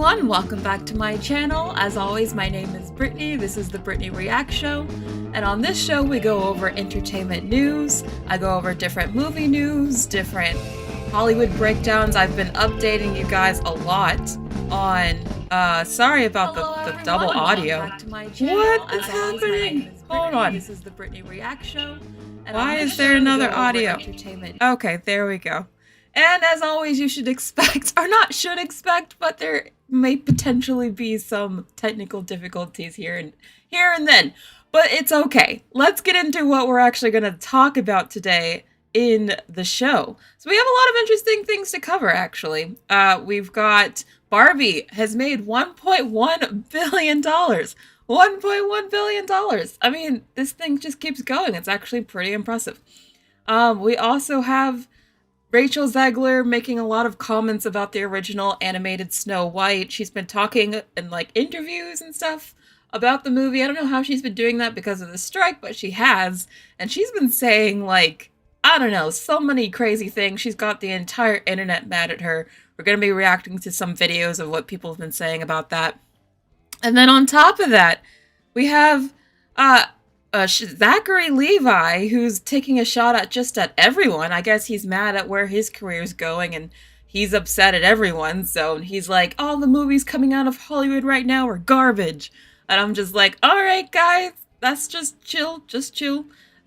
everyone, welcome back to my channel. As always, my name is Brittany, this is the Brittany React Show, and on this show we go over entertainment news, I go over different movie news, different Hollywood breakdowns. I've been updating you guys a lot on, sorry about the double audio. What is happening? Hold on. This is the Brittany React Show. And why is there another audio? Okay, there we go. And as always, you should expect, or not should expect, but there may potentially be some technical difficulties here and then. But it's okay. Let's get into what we're actually going to talk about today in the show. So we have a lot of interesting things to cover, actually. We've got Barbie has made $1.1 billion. $1.1 billion. I mean, this thing just keeps going. It's actually pretty impressive. We also have Rachel Zegler making a lot of comments about the original animated Snow White. She's been talking in like interviews and stuff about the movie. I don't know how she's been doing that because of the strike, but she has. And she's been saying like, I don't know, so many crazy things. She's got the entire internet mad at her. We're going to be reacting to some videos of what people have been saying about that. And then on top of that, we have Zachery Levi, who's taking a shot at everyone. I guess he's mad at where his career's going, and he's upset at everyone. So he's like, all the movies coming out of Hollywood right now are garbage. And I'm just like, all right, guys, that's just chill.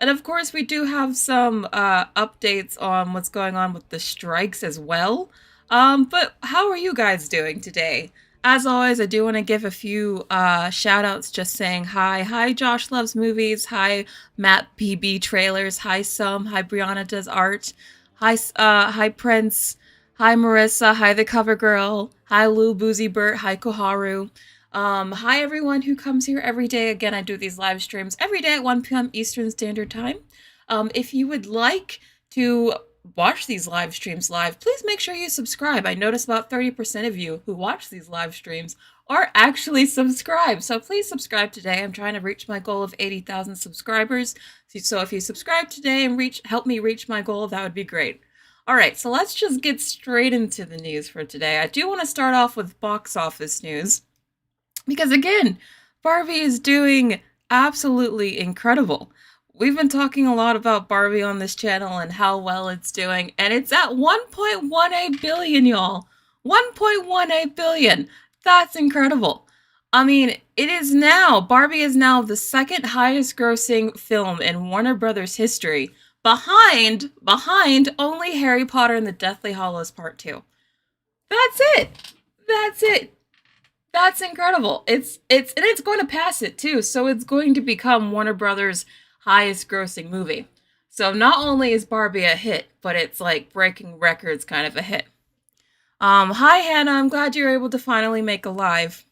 And of course, we do have some updates on what's going on with the strikes as well. But how are you guys doing today? As always, I do want to give a few shout-outs just saying hi. Hi, Josh Loves Movies. Hi, Matt PB Trailers. Hi, Sum. Hi, Brianna Does Art. Hi, Prince. Hi, Marissa. Hi, The Cover Girl. Hi, Lou Boozy Burt. Hi, Koharu. Hi, everyone who comes here every day. Again, I do these live streams every day at 1 p.m. Eastern Standard Time. If you would like to watch these live streams live, please make sure you subscribe. I notice about 30% of you who watch these live streams are actually subscribed. So please subscribe today. I'm trying to reach my goal of 80,000 subscribers. So if you subscribe today and help me reach my goal, that would be great. All right, so let's just get straight into the news for today. I do want to start off with box office news because again, Barbie is doing absolutely incredible. We've been talking a lot about Barbie on this channel and how well it's doing, and it's at 1.18 billion, y'all. 1.18 billion. That's incredible. I mean, Barbie is now the second highest grossing film in Warner Brothers history, behind only Harry Potter and the Deathly Hallows Part 2. That's it. That's incredible. It's going to pass it too, so it's going to become Warner Brothers' highest grossing movie. So not only is Barbie a hit, but it's like breaking records kind of a hit. Hi Hannah, I'm glad you were able to finally make a live.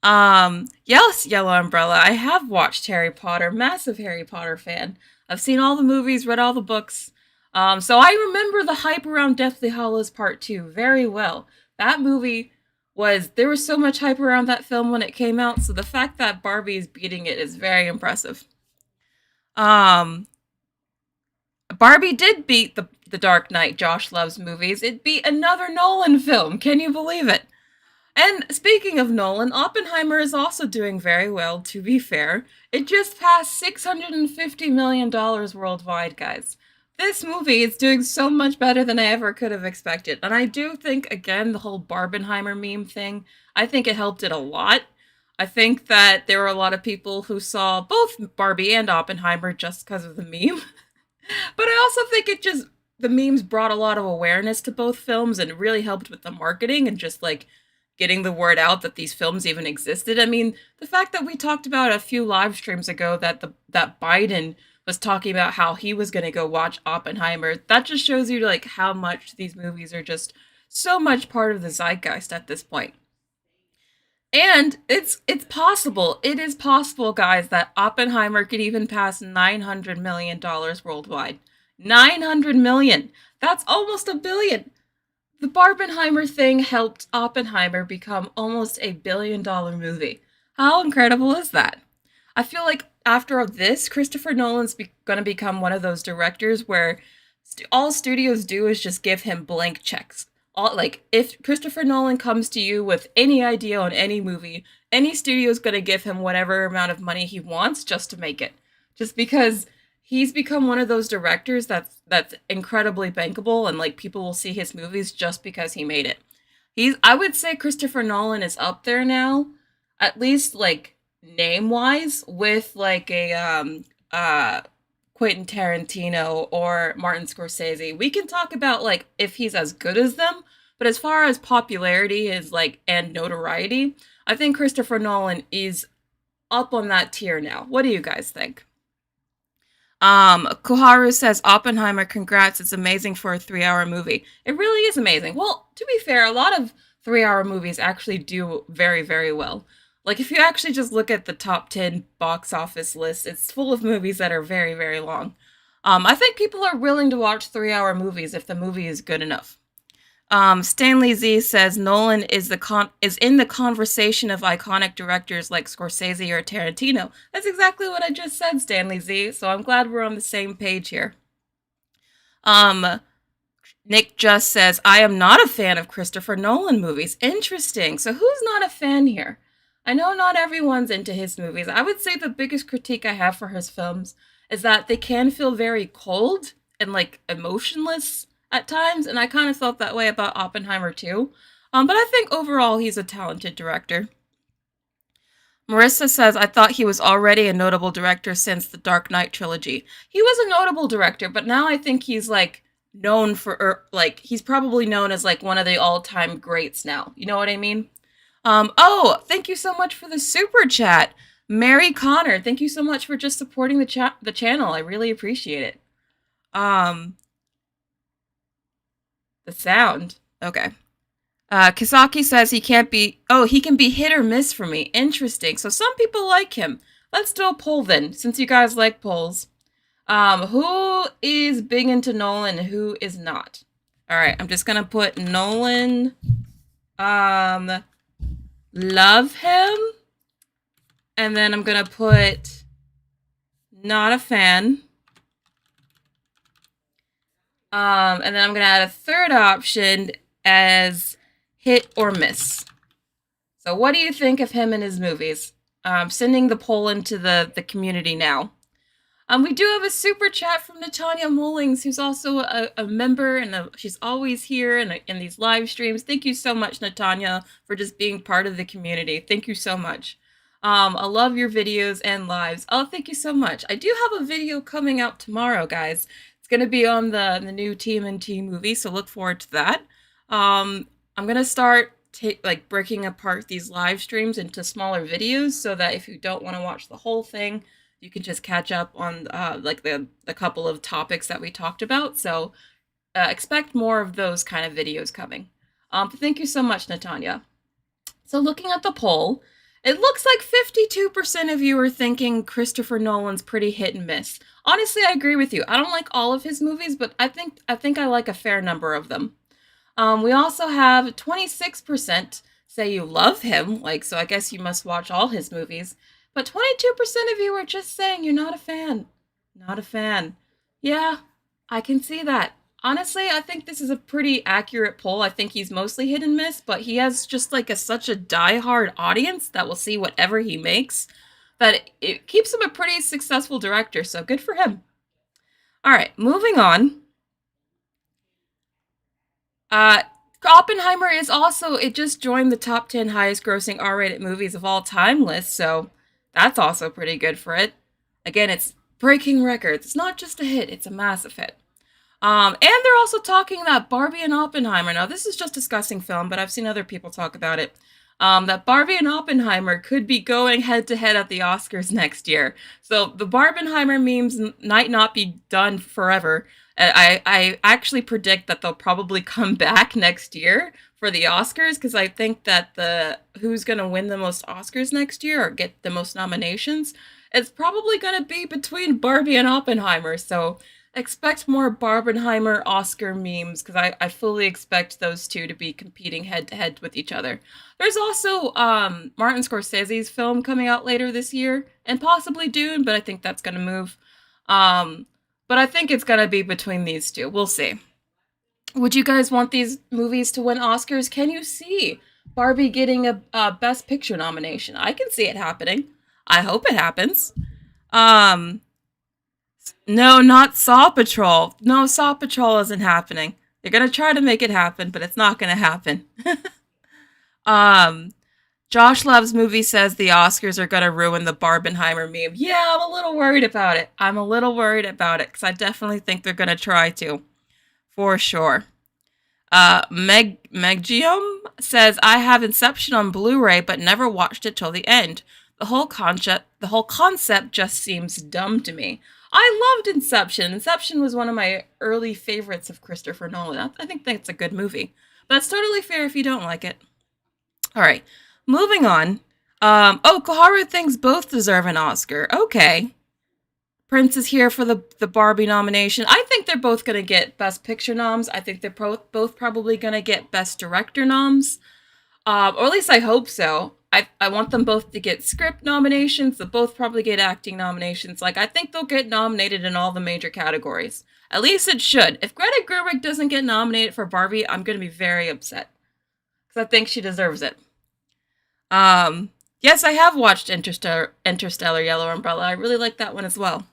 Yes, Yellow Umbrella, I have watched Harry Potter, massive Harry Potter fan. I've seen all the movies, read all the books. So I remember the hype around Deathly Hallows Part 2 very well. That movie there was so much hype around that film when it came out, so the fact that Barbie is beating it is very impressive. Barbie did beat the Dark Knight, Josh Loves Movies. It beat another Nolan film. Can you believe it? And speaking of Nolan, Oppenheimer is also doing very well, to be fair. It just passed $650 million worldwide, guys. This movie is doing so much better than I ever could have expected. And I do think, again, the whole Barbenheimer meme thing, I think it helped it a lot. I think that there were a lot of people who saw both Barbie and Oppenheimer just because of the meme. But I also think the memes brought a lot of awareness to both films and really helped with the marketing and just like getting the word out that these films even existed. I mean, the fact that we talked about a few live streams ago that Biden was talking about how he was going to go watch Oppenheimer, that just shows you like how much these movies are just so much part of the zeitgeist at this point. And it's possible. It is possible, guys, that Oppenheimer could even pass $900 million worldwide. $900 million. That's almost $1 billion. The Barbenheimer thing helped Oppenheimer become almost $1 billion movie. How incredible is that? I feel like after this, Christopher Nolan's going to become one of those directors where all studios do is just give him blank checks. all like if Christopher Nolan comes to you with any idea on any movie, any studio is going to give him whatever amount of money he wants just to make it. Just because he's become one of those directors that's incredibly bankable and like people will see his movies just because he made it. He's I would say Christopher Nolan is up there now, at least like name wise, with like a Quentin Tarantino or Martin Scorsese. We can talk about like if he's as good as them, but as far as popularity is like and notoriety, I think Christopher Nolan is up on that tier now. What do you guys think? Koharu says Oppenheimer, congrats, it's amazing for a 3 hour movie. It really is amazing. Well, to be fair, a lot of 3 hour movies actually do very, very well. Like if you actually just look at the top 10 box office list, it's full of movies that are very, very long. I think people are willing to watch 3 hour movies if the movie is good enough. Stanley Z says Nolan is in the conversation of iconic directors like Scorsese or Tarantino. That's exactly what I just said, Stanley Z. So I'm glad we're on the same page here. Um, Nick just says I am not a fan of Christopher Nolan movies. Interesting. So who's not a fan here? I know not everyone's into his movies. I would say the biggest critique I have for his films is that they can feel very cold and like emotionless at times, and I kind of felt that way about Oppenheimer too. But I think overall he's a talented director. Marissa says, I thought he was already a notable director since the Dark Knight trilogy. He was a notable director, but now I think he's like known for, like, he's probably known as like one of the all time greats now. You know what I mean? Oh, thank you so much for the super chat. Mary Connor, thank you so much for just supporting the channel. I really appreciate it. The sound. Okay. Kisaki says he can be hit or miss for me. Interesting. So some people like him. Let's do a poll then, since you guys like polls. Who is big into Nolan and who is not? All right, I'm just gonna put Nolan, love him, and then I'm gonna put not a fan. And then I'm gonna add a third option as hit or miss. So what do you think of him and his movies? Sending the poll into the community now. We do have a super chat from Natanya Mullings, who's also a member, and she's always here in these live streams. Thank you so much, Natanya, for just being part of the community. Thank you so much. I love your videos and lives. Oh, thank you so much. I do have a video coming out tomorrow, guys. It's going to be on the new TMNT movie, so look forward to that. I'm going to start breaking apart these live streams into smaller videos so that if you don't want to watch the whole thing, you can just catch up on the couple of topics that we talked about. So expect more of those kind of videos coming. But thank you so much, Natanya. So looking at the poll, it looks like 52% of you are thinking Christopher Nolan's pretty hit and miss. Honestly, I agree with you. I don't like all of his movies, but I think I like a fair number of them. We also have 26% say you love him, so I guess you must watch all his movies. But 22% of you are just saying you're not a fan. Not a fan. Yeah, I can see that. Honestly, I think this is a pretty accurate poll. I think he's mostly hit and miss, but he has just such a diehard audience that will see whatever he makes that it keeps him a pretty successful director, so good for him. All right, moving on. Oppenheimer is also, it just joined the top 10 highest grossing R-rated movies of all time list, so that's also pretty good for it. Again, it's breaking records. It's not just a hit, it's a massive hit. And they're also talking that Barbie and Oppenheimer, now this is just discussing film, but I've seen other people talk about it, that Barbie and Oppenheimer could be going head-to-head at the Oscars next year. So the Barbenheimer memes might not be done forever. I actually predict that they'll probably come back next year for the Oscars, because I think that who's going to win the most Oscars next year or get the most nominations, it's probably going to be between Barbie and Oppenheimer. So expect more Barbenheimer Oscar memes, because I fully expect those two to be competing head-to-head with each other. There's also Martin Scorsese's film coming out later this year, and possibly Dune, but I think that's going to move. But I think it's going to be between these two. We'll see. Would you guys want these movies to win Oscars? Can you see Barbie getting a Best Picture nomination? I can see it happening. I hope it happens. Um, no, not Saw Patrol. No, Saw Patrol isn't happening. They're gonna try to make it happen, but it's not gonna happen. um, Josh Love's movie says the Oscars are gonna ruin the Barbenheimer meme. Yeah, I'm a little worried about it. I'm a little worried about it because I definitely think they're gonna try to, for sure. Meggium says I have Inception on Blu-ray, but never watched it till the end. The whole concept just seems dumb to me. I loved Inception. Inception was one of my early favorites of Christopher Nolan. I think that's a good movie, but it's totally fair if you don't like it. All right, moving on. Koharu thinks both deserve an Oscar. Okay. Prince is here for the Barbie nomination. I think they're both going to get Best Picture noms. I think they're both probably going to get Best Director noms. Or at least I hope so. I want them both to get script nominations. They'll both probably get acting nominations. Like, I think they'll get nominated in all the major categories. At least it should. If Greta Gerwig doesn't get nominated for Barbie, I'm going to be very upset. Because I think she deserves it. Yes, I have watched Interstellar Yellow Umbrella. I really like that one as well.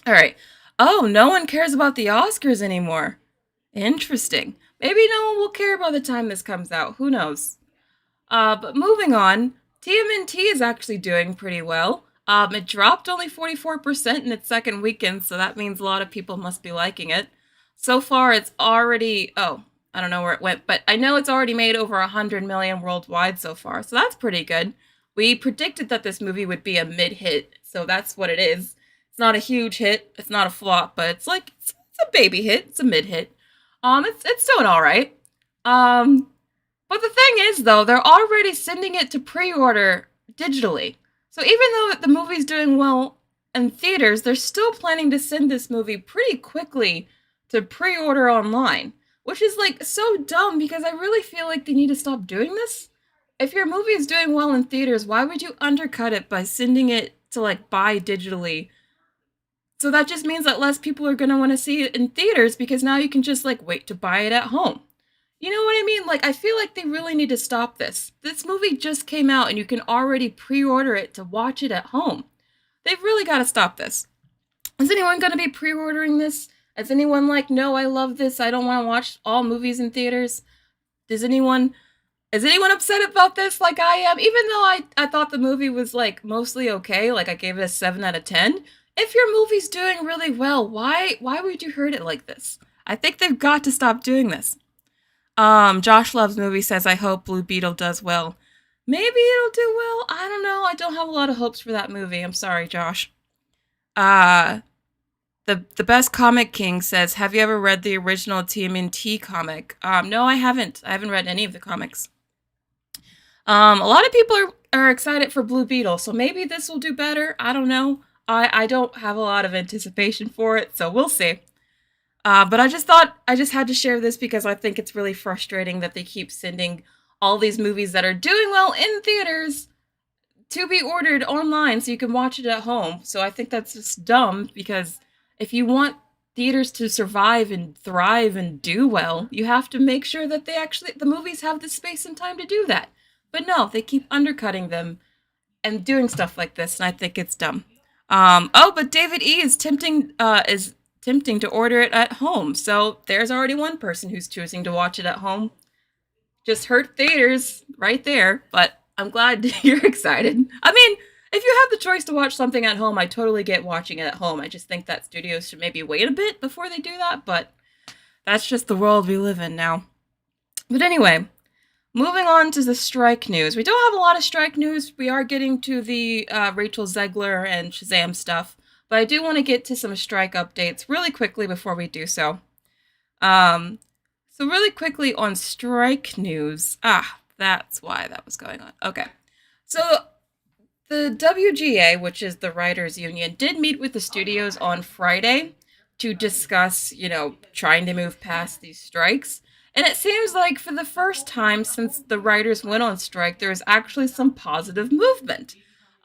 All right. Oh, no one cares about the Oscars anymore. Interesting. Maybe no one will care by the time this comes out. Who knows? But moving on, TMNT is actually doing pretty well. It dropped only 44% in its second weekend, so that means a lot of people must be liking it. So far, it's already, I don't know where it went, but I know it's already made over 100 million worldwide so far, so that's pretty good. We predicted that this movie would be a mid-hit, so that's what it is. It's not a huge hit, it's not a flop, but it's like, it's a baby hit, it's a mid-hit. It's doing alright. But the thing is, though, they're already sending it to pre-order digitally. So even though the movie's doing well in theaters, they're still planning to send this movie pretty quickly to pre-order online. Which is, like, so dumb because I really feel like they need to stop doing this. If your movie is doing well in theaters, why would you undercut it by sending it to, like, buy digitally? So that just means that less people are going to want to see it in theaters because now you can just, like, wait to buy it at home. You know what I mean? Like, I feel like they really need to stop this. This movie just came out and you can already pre-order it to watch it at home. They've really got to stop this. Is anyone going to be pre-ordering this? Is anyone like, no, I love this, I don't want to watch all movies in theaters? Is anyone upset about this like I am? Even though I thought the movie was, like, mostly okay, like, I gave it a 7 out of 10. If your movie's doing really well, why would you hurt it like this? I think they've got to stop doing this. Josh Love's movie says, I hope Blue Beetle does well. Maybe it'll do well. I don't know. I don't have a lot of hopes for that movie. I'm sorry, Josh. The Best Comic King says, have you ever read the original TMNT comic? No, I haven't. I haven't read any of the comics. A lot of people are excited for Blue Beetle, so maybe this will do better. I don't know. I don't have a lot of anticipation for it, so we'll see. But I just thought I just had to share this because I think it's really frustrating that they keep sending all these movies that are doing well in theaters to be ordered online so you can watch it at home. So I think that's just dumb because if you want theaters to survive and thrive and do well, you have to make sure that the movies have the space and time to do that. But no, they keep undercutting them and doing stuff like this, and I think it's dumb. But David E. is tempting to order it at home. So there's already one person who's choosing to watch it at home. Just hurt theaters right there, but I'm glad you're excited. I mean, if you have the choice to watch something at home, I totally get watching it at home. I just think that studios should maybe wait a bit before they do that, but that's just the world we live in now. But anyway, moving on to the strike news. We don't have a lot of strike news. We are getting to the Rachel Zegler and Shazam stuff. But I do want to get to some strike updates really quickly before we do so. So really quickly on strike news. That's why that was going on. Okay. So the WGA, which is the writers union, did meet with the studios on Friday to discuss, trying to move past these strikes. And it seems like for the first time since the writers went on strike, there is actually some positive movement.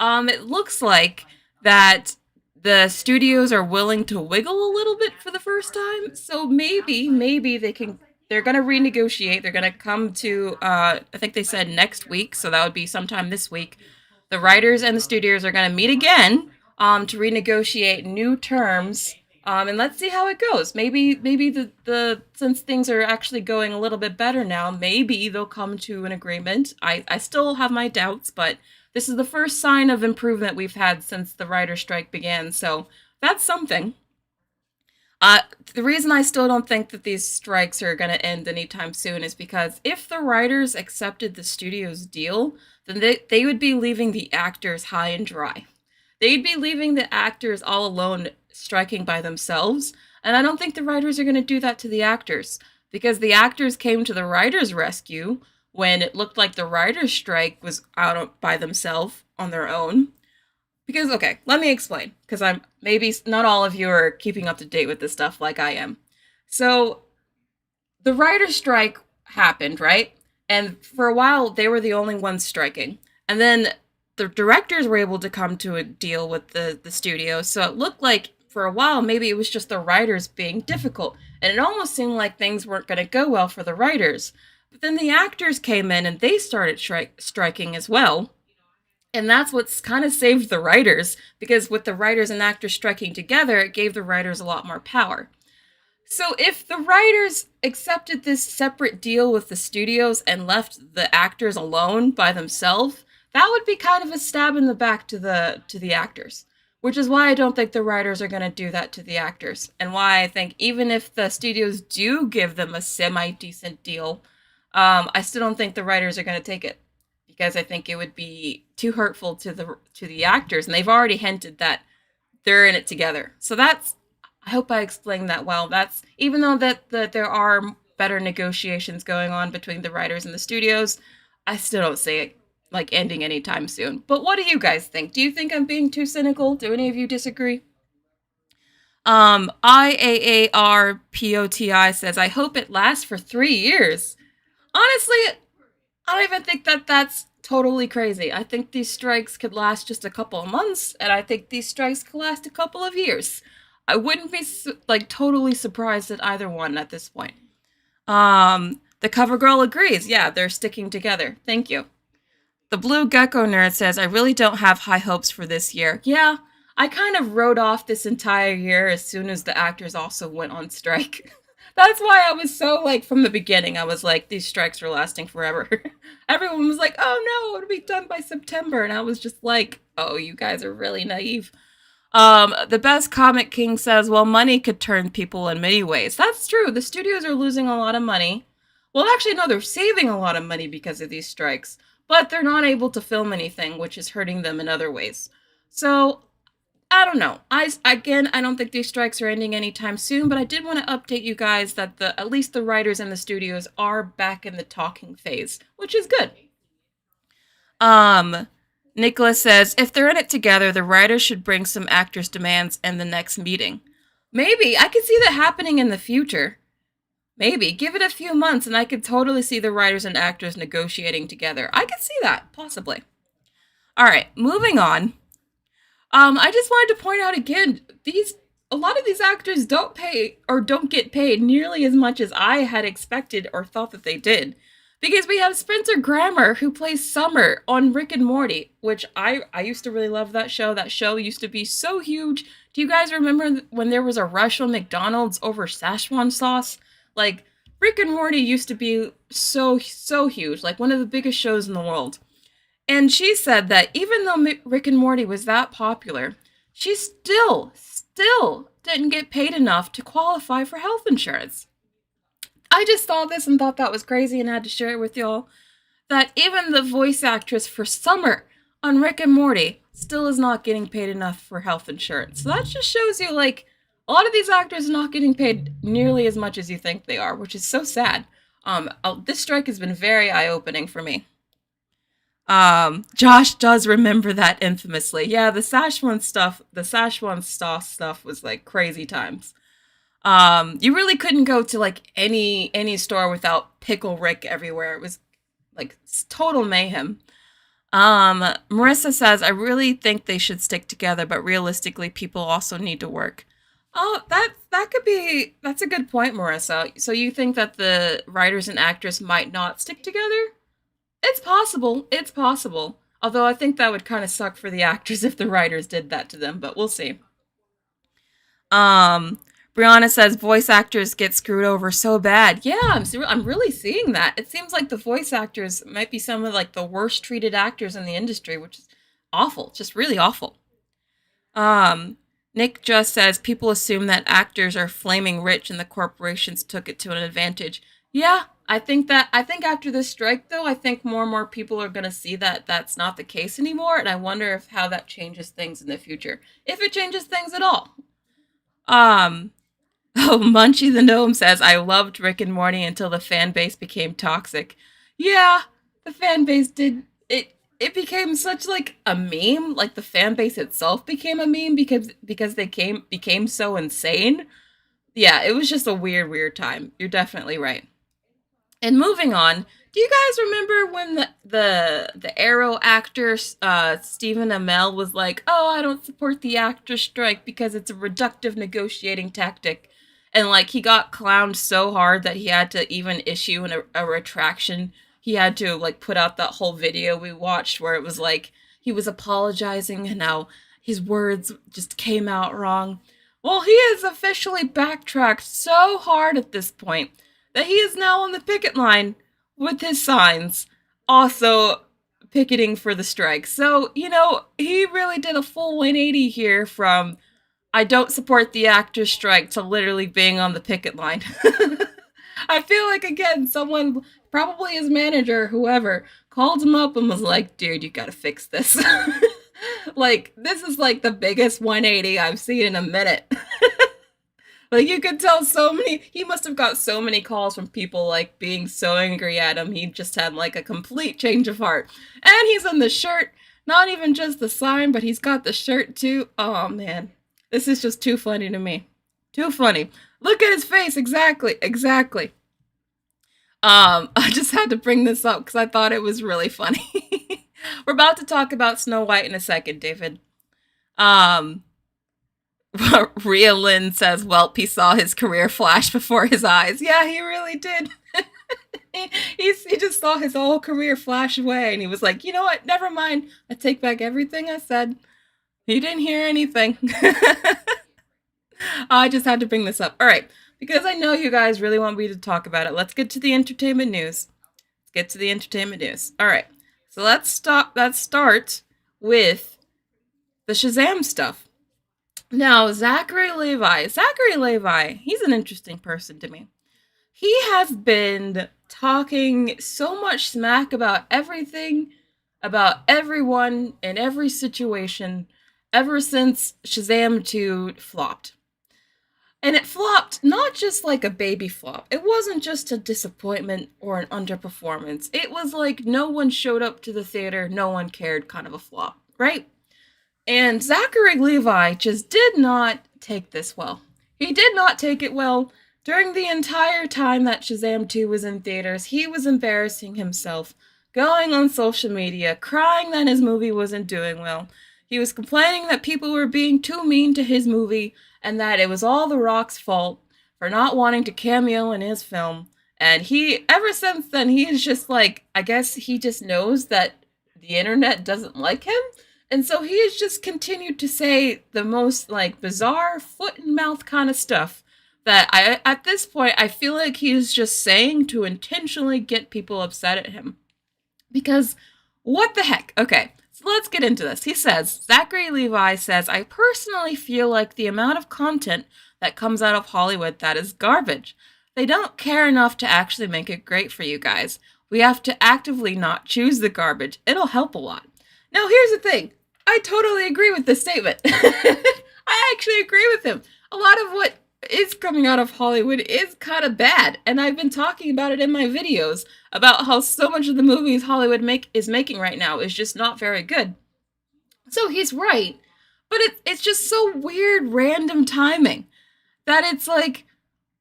It looks like that the studios are willing to wiggle a little bit for the first time. So maybe they're going to renegotiate. They're going to come to, I think they said next week. So that would be sometime this week. The writers and the studios are going to meet again to renegotiate new terms. And let's see how it goes. Maybe the since things are actually going a little bit better now, maybe they'll come to an agreement. I still have my doubts, but this is the first sign of improvement we've had since the writer's strike began, so that's something. The reason I still don't think that these strikes are going to end anytime soon is because if the writers accepted the studio's deal, then they would be leaving the actors high and dry. They'd be leaving the actors all alone striking by themselves, and I don't think the writers are going to do that to the actors because the actors came to the writers' rescue when it looked like the writers' strike was out by themselves on their own. Because, okay, let me explain, because I'm maybe not all of you are keeping up to date with this stuff like I am. So, the writer's strike happened, right? And for a while, they were the only ones striking. And then the directors were able to come to a deal with the studio, so it looked like for a while maybe it was just the writers being difficult. And it almost seemed like things weren't going to go well for the writers. But then the actors came in and they started striking as well. And that's what's kind of saved the writers, because with the writers and actors striking together, it gave the writers a lot more power. So if the writers accepted this separate deal with the studios and left the actors alone by themselves, that would be kind of a stab in the back to the actors. Which is why I don't think the writers are going to do that to the actors. And why I think even if the studios do give them a semi-decent deal, I still don't think the writers are going to take it. Because I think it would be too hurtful to the actors. And they've already hinted that they're in it together. So that's, I hope I explained that well. That's, even though that there are better negotiations going on between the writers and the studios, I still don't see it like ending anytime soon. But what do you guys think? Do you think I'm being too cynical? Do any of you disagree? IAARPOTI says, I hope it lasts for 3 years. Honestly, I don't even think that that's totally crazy. I think these strikes could last just a couple of months, and I think these strikes could last a couple of years. I wouldn't be like totally surprised at either one at this point. The cover girl agrees. Yeah, they're sticking together. Thank you. The Blue Gecko Nerd says, I really don't have high hopes for this year. Yeah, I kind of wrote off this entire year as soon as the actors also went on strike. That's why I was so, like, from the beginning, I was like, these strikes are lasting forever. Everyone was like, oh no, it'll be done by September. And I was just like, oh, you guys are really naive. The Best Comic King says, well, money could turn people in many ways. That's true. The studios are losing a lot of money. Well, actually, no, they're saving a lot of money because of these strikes. But they're not able to film anything, which is hurting them in other ways. So, I don't know. I don't think these strikes are ending anytime soon, but I did want to update you guys that at least the writers and the studios are back in the talking phase, which is good. Nicholas says, if they're in it together, the writers should bring some actors' demands in the next meeting. Maybe. I could see that happening in the future. Maybe. Give it a few months and I could totally see the writers and actors negotiating together. I could see that, possibly. Alright, moving on. I just wanted to point out again, a lot of these actors don't get paid nearly as much as I had expected or thought that they did. Because we have Spencer Grammer, who plays Summer on Rick and Morty, which I used to really love that show. That show used to be so huge. Do you guys remember when there was a rush on McDonald's over Szechuan sauce? Like, Rick and Morty used to be so huge, like one of the biggest shows in the world. And she said that even though Rick and Morty was that popular, she still didn't get paid enough to qualify for health insurance. I just saw this and thought that was crazy and had to share it with y'all. That even the voice actress for Summer on Rick and Morty still is not getting paid enough for health insurance. So that just shows you, like, a lot of these actors are not getting paid nearly as much as you think they are, which is so sad. This strike has been very eye-opening for me. Josh does remember that infamously. Yeah, the Szechuan sauce stuff was like crazy times. You really couldn't go to like any store without Pickle Rick everywhere. It was like total mayhem. Marissa says, I really think they should stick together, but realistically, people also need to work. Oh, that's a good point, Marissa. So you think that the writers and actors might not stick together? It's possible. It's possible. Although I think that would kind of suck for the actors if the writers did that to them, but we'll see. Um, Brianna says voice actors get screwed over so bad. Yeah, I'm really seeing that. It seems like the voice actors might be some of like the worst treated actors in the industry, which is awful, just really awful. Um, Nick just says people assume that actors are flaming rich and the corporations took it to an advantage. Yeah, I think after this strike though, I think more and more people are going to see that that's not the case anymore, and I wonder if how that changes things in the future. If it changes things at all. Um, oh, Munchie the Gnome says, I loved Rick and Morty until the fan base became toxic. Yeah, the fan base did it became such like a meme, like the fan base itself became a meme because they became so insane. Yeah, it was just a weird time. You're definitely right. And moving on, do you guys remember when the Arrow actor Stephen Amell was like, "Oh, I don't support the actor strike because it's a reductive negotiating tactic," and like he got clowned so hard that he had to even issue a retraction. He had to like put out that whole video we watched where it was like he was apologizing and how his words just came out wrong. Well, he has officially backtracked so hard at this point that he is now on the picket line with his signs, also picketing for the strike. So, he really did a full 180 here from I don't support the actors' strike to literally being on the picket line. I feel like, again, someone, probably his manager, whoever, called him up and was like, dude, you gotta fix this. Like, this is like the biggest 180 I've seen in a minute. Like you could tell he must have got so many calls from people like being so angry at him. He just had like a complete change of heart. And he's in the shirt, not even just the sign, but he's got the shirt too. Oh man, this is just too funny to me. Too funny. Look at his face. Exactly. Exactly. I just had to bring this up because I thought it was really funny. We're about to talk about Snow White in a second, David. Um, Rhea Lynn says, "Welp, he saw his career flash before his eyes." Yeah, he really did. He just saw his whole career flash away, and he was like, "You know what? Never mind. I take back everything I said." He didn't hear anything. I just had to bring this up. All right, because I know you guys really want me to talk about it. Let's get to the entertainment news. Let's get to the entertainment news. All right, so let's start with the Shazam stuff. Now, Zachery Levi, he's an interesting person to me. He has been talking so much smack about everything, about everyone, in every situation, ever since Shazam 2 flopped. And it flopped not just like a baby flop. It wasn't just a disappointment or an underperformance. It was like no one showed up to the theater, no one cared kind of a flop, right? And Zachery Levi just did not take this well. He did not take it well. During the entire time that Shazam 2 was in theaters, he was embarrassing himself, going on social media, crying that his movie wasn't doing well. He was complaining that people were being too mean to his movie and that it was all The Rock's fault for not wanting to cameo in his film. And ever since then, he is just like, I guess he just knows that the internet doesn't like him. And so he has just continued to say the most like bizarre foot and mouth kind of stuff that at this point I feel like he's just saying to intentionally get people upset at him. Because what the heck? Okay, so let's get into this. He says, Zachery Levi says, I personally feel like the amount of content that comes out of Hollywood that is garbage. They don't care enough to actually make it great for you guys. We have to actively not choose the garbage. It'll help a lot. Now here's the thing. I totally agree with this statement. I actually agree with him. A lot of what is coming out of Hollywood is kind of bad, and I've been talking about it in my videos about how so much of the movies Hollywood is making right now is just not very good. So he's right, but it's just so weird random timing that it's like,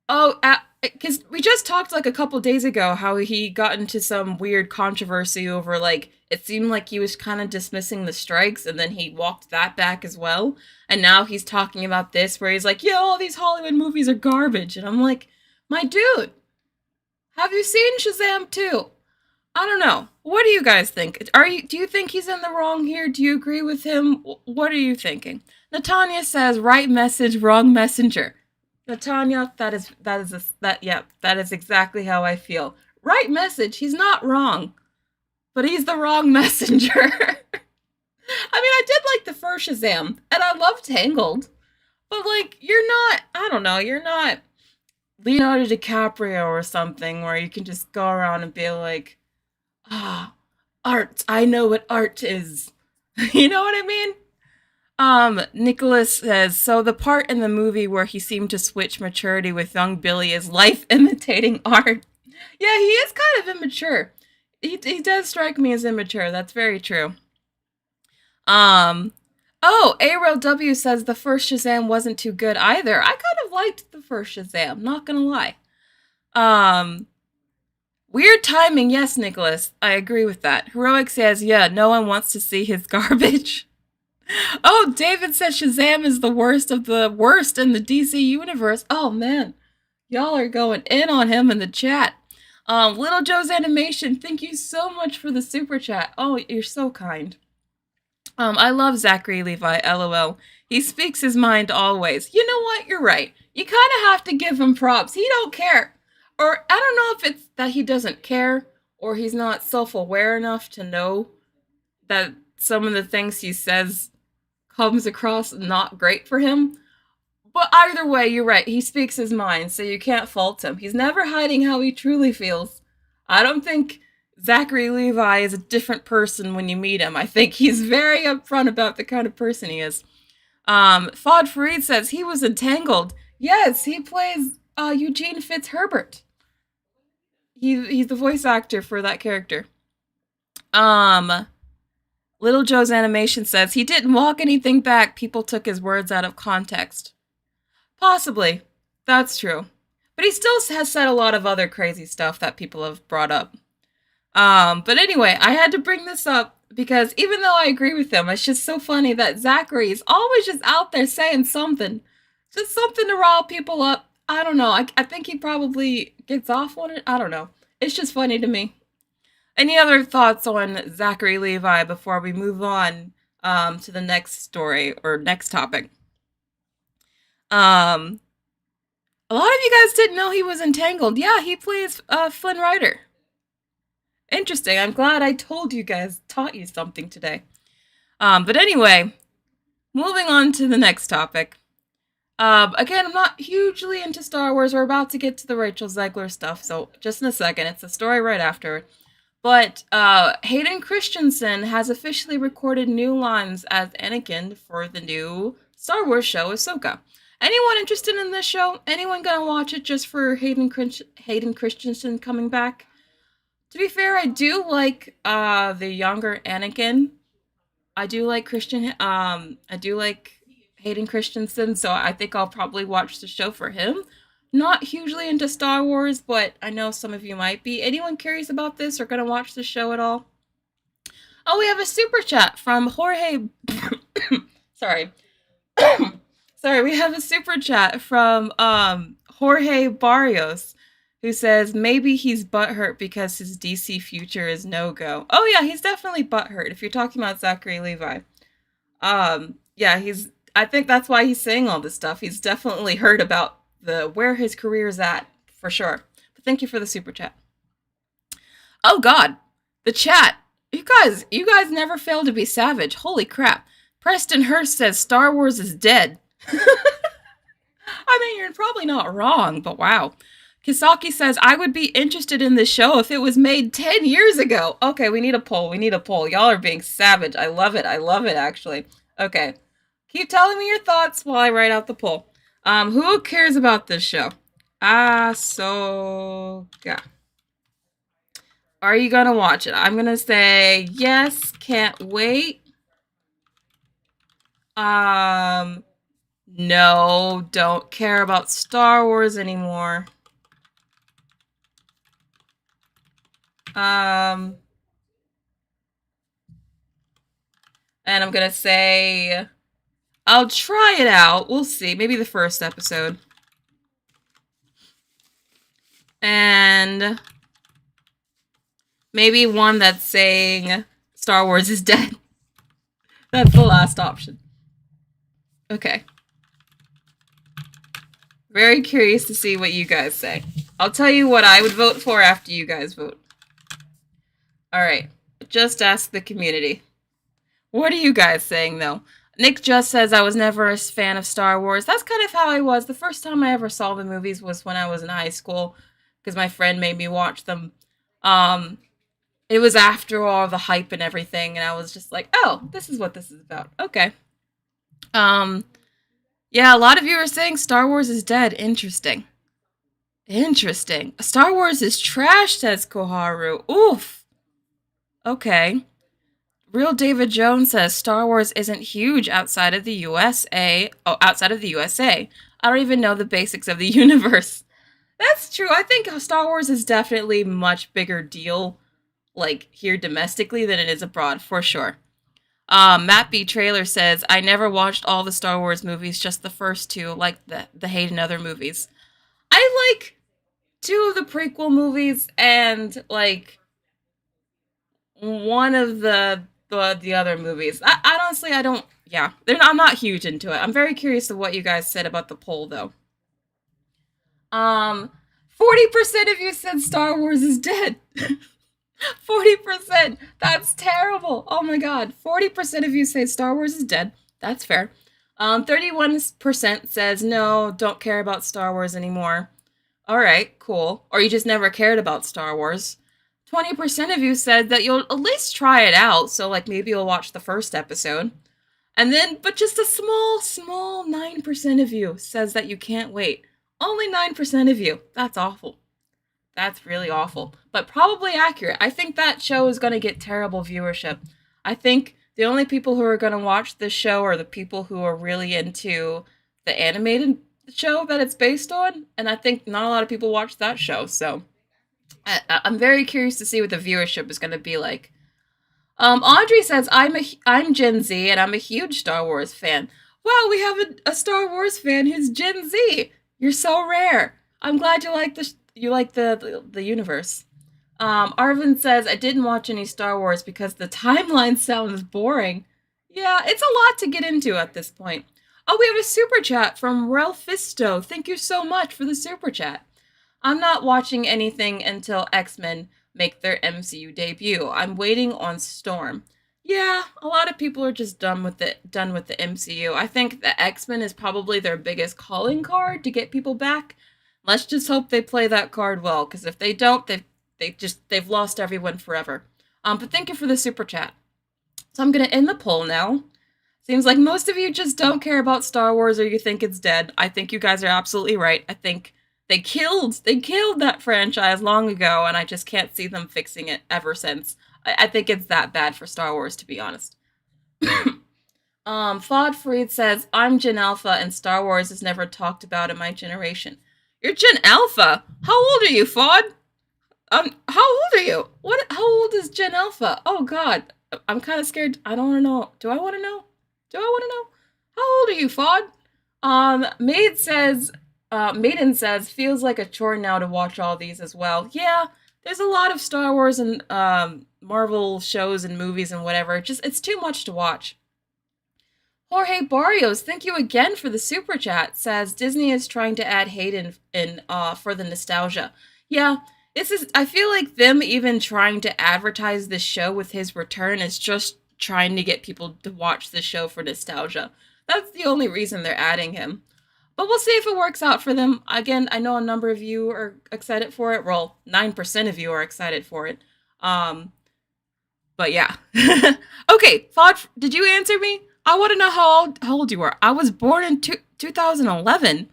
oh, because we just talked like a couple days ago how he got into some weird controversy over like it seemed like he was kind of dismissing the strikes, and then he walked that back as well. And now he's talking about this, where he's like, "Yeah, all these Hollywood movies are garbage," and I'm like, "My dude, have you seen Shazam 2? I don't know. What do you guys think? Do you think he's in the wrong here? Do you agree with him? What are you thinking?" Natanya says, "Right message, wrong messenger." Natanya, that is exactly how I feel. Right message, he's not wrong, but he's the wrong messenger. I mean, I did like the first Shazam, and I love Tangled, but like, you're not Leonardo DiCaprio or something where you can just go around and be like, ah, art. I know what art is. You know what I mean? Nicholas says, so the part in the movie where he seemed to switch maturity with young Billy is life imitating art. Yeah, he is kind of immature. He does strike me as immature. That's very true. Um, oh, Ariel W says the first Shazam wasn't too good either. I kind of liked the first Shazam, not gonna lie. Um, Weird timing, yes, Nicholas. I agree with that. Heroic says, yeah, no one wants to see his garbage. Oh, David says Shazam is the worst of the worst in the DC universe. Oh man, y'all are going in on him in the chat. Little Joe's Animation, thank you so much for the super chat. Oh, you're so kind. I love Zachery Levi, lol. He speaks his mind always. You know what? You're right. You kind of have to give him props. He don't care. Or I don't know if it's that he doesn't care or he's not self-aware enough to know that some of the things he says comes across not great for him. But either way, you're right. He speaks his mind, so you can't fault him. He's never hiding how he truly feels. I don't think Zachery Levi is a different person when you meet him. I think he's very upfront about the kind of person he is. Fod Farid says he was entangled. Yes, he plays Eugene Fitzherbert. He's the voice actor for that character. Little Joe's Animation says he didn't walk anything back. People took his words out of context. Possibly. That's true. But he still has said a lot of other crazy stuff that people have brought up. But anyway, I had to bring this up because even though I agree with him, it's just so funny that Zachary is always just out there saying something. Just something to rile people up. I don't know. I think he probably gets off on it. I don't know. It's just funny to me. Any other thoughts on Zachery Levi before we move on to the next story or next topic? A lot of you guys didn't know he was entangled. Yeah, he plays Flynn Rider. Interesting. I'm glad I told you guys, taught you something today. But anyway, moving on to the next topic. Again, I'm not hugely into Star Wars. We're about to get to the Rachel Zegler stuff, so just in a second. It's a story right after. But Hayden Christensen has officially recorded new lines as Anakin for the new Star Wars show, Ahsoka. Anyone interested in this show? Anyone gonna watch it just for Hayden Christensen coming back? To be fair, I do like the younger Anakin. I do like Hayden Christensen, so I think I'll probably watch the show for him. Not hugely into Star Wars, but I know some of you might be. Anyone curious about this or gonna watch the show at all? Oh, we have a super chat from Jorge. Sorry. Sorry, we have a super chat from Jorge Barrios, who says maybe he's butthurt because his DC future is no-go. Oh yeah, he's definitely butthurt if you're talking about Zachery Levi. Yeah, I think that's why he's saying all this stuff. He's definitely heard about where his career's at, for sure. But thank you for the super chat. Oh god, the chat. You guys never fail to be savage. Holy crap. Preston Hurst says Star Wars is dead. I mean, you're probably not wrong, but wow. Kisaki says, I would be interested in this show if it was made 10 years ago. Okay, we need a poll. Y'all are being savage. I love it, actually. Okay. Keep telling me your thoughts while I write out the poll. Who cares about this show? Ahsoka. Are you gonna watch it? I'm gonna say yes, can't wait. No, don't care about Star Wars anymore. And I'm gonna say I'll try it out. We'll see. Maybe the first episode. And maybe one that's saying Star Wars is dead. That's the last option. Okay. Very curious to see what you guys say. I'll tell you what I would vote for after you guys vote. Alright. Just ask the community. What are you guys saying, though? Nick just says I was never a fan of Star Wars. That's kind of how I was. The first time I ever saw the movies was when I was in high school, because my friend made me watch them. It was after all the hype and everything, and I was just like, oh, this is what this is about. Okay. Yeah, a lot of you are saying Star Wars is dead. Interesting. Interesting. Star Wars is trash, says Koharu. Oof. Okay. Real David Jones says Star Wars isn't huge outside of the USA. Oh, outside of the USA. I don't even know the basics of the universe. That's true. I think Star Wars is definitely a much bigger deal, like, here domestically than it is abroad, for sure. Matt B. Trailer says, I never watched all the Star Wars movies, just the first two, like the Hayden other movies. I like 2 of the prequel movies and, like, one of the other movies. I honestly, I don't, yeah. I'm not huge into it. I'm very curious of what you guys said about the poll, though. 40% of you said Star Wars is dead. 40%. That's terrible. Oh my god. 40% of you say Star Wars is dead. That's fair. 31% says no, don't care about Star Wars anymore. Alright, cool. Or you just never cared about Star Wars. 20% of you said that you'll at least try it out, so like maybe you'll watch the first episode. And then, but just a small 9% of you says that you can't wait. Only 9% of you. That's awful. That's really awful. But probably accurate. I think that show is going to get terrible viewership. I think the only people who are going to watch this show are the people who are really into the animated show that it's based on. And I think not a lot of people watch that show, so I'm very curious to see what the viewership is going to be like. Audrey says, I'm Gen Z and I'm a huge Star Wars fan. Wow, we have a Star Wars fan who's Gen Z. You're so rare. I'm glad you like the universe. Arvin says, I didn't watch any Star Wars because the timeline sounds boring. Yeah, it's a lot to get into at this point. Oh, we have a super chat from Ralphisto. Thank you so much for the super chat. I'm not watching anything until X-Men make their MCU debut. I'm waiting on Storm. Yeah, a lot of people are just done with the MCU. I think the X-Men is probably their biggest calling card to get people back. Let's just hope they play that card well, because if they don't, they've lost everyone forever. But thank you for the super chat. So I'm gonna end the poll now. Seems like most of you just don't care about Star Wars or you think it's dead. I think you guys are absolutely right. I think they killed that franchise long ago, and I just can't see them fixing it ever since. I think it's that bad for Star Wars, to be honest. Fod Freed says, I'm Gen Alpha and Star Wars is never talked about in my generation. You're Gen Alpha? How old are you, Fod? How old are you? How old is Gen Alpha? Oh god. I'm kind of scared. I don't want to know. Do I want to know? How old are you, Fod? Maiden says, feels like a chore now to watch all these as well. Yeah, there's a lot of Star Wars and Marvel shows and movies and whatever. It's too much to watch. Jorge Barrios, thank you again for the super chat, says Disney is trying to add Hayden in for the nostalgia. Yeah, I feel like them even trying to advertise this show with his return is just trying to get people to watch the show for nostalgia. That's the only reason they're adding him. But we'll see if it works out for them. Again, I know a number of you are excited for it. Well, 9% of you are excited for it. But yeah. Okay, Fod, did you answer me? I want to know how old you are. I was born in 2011.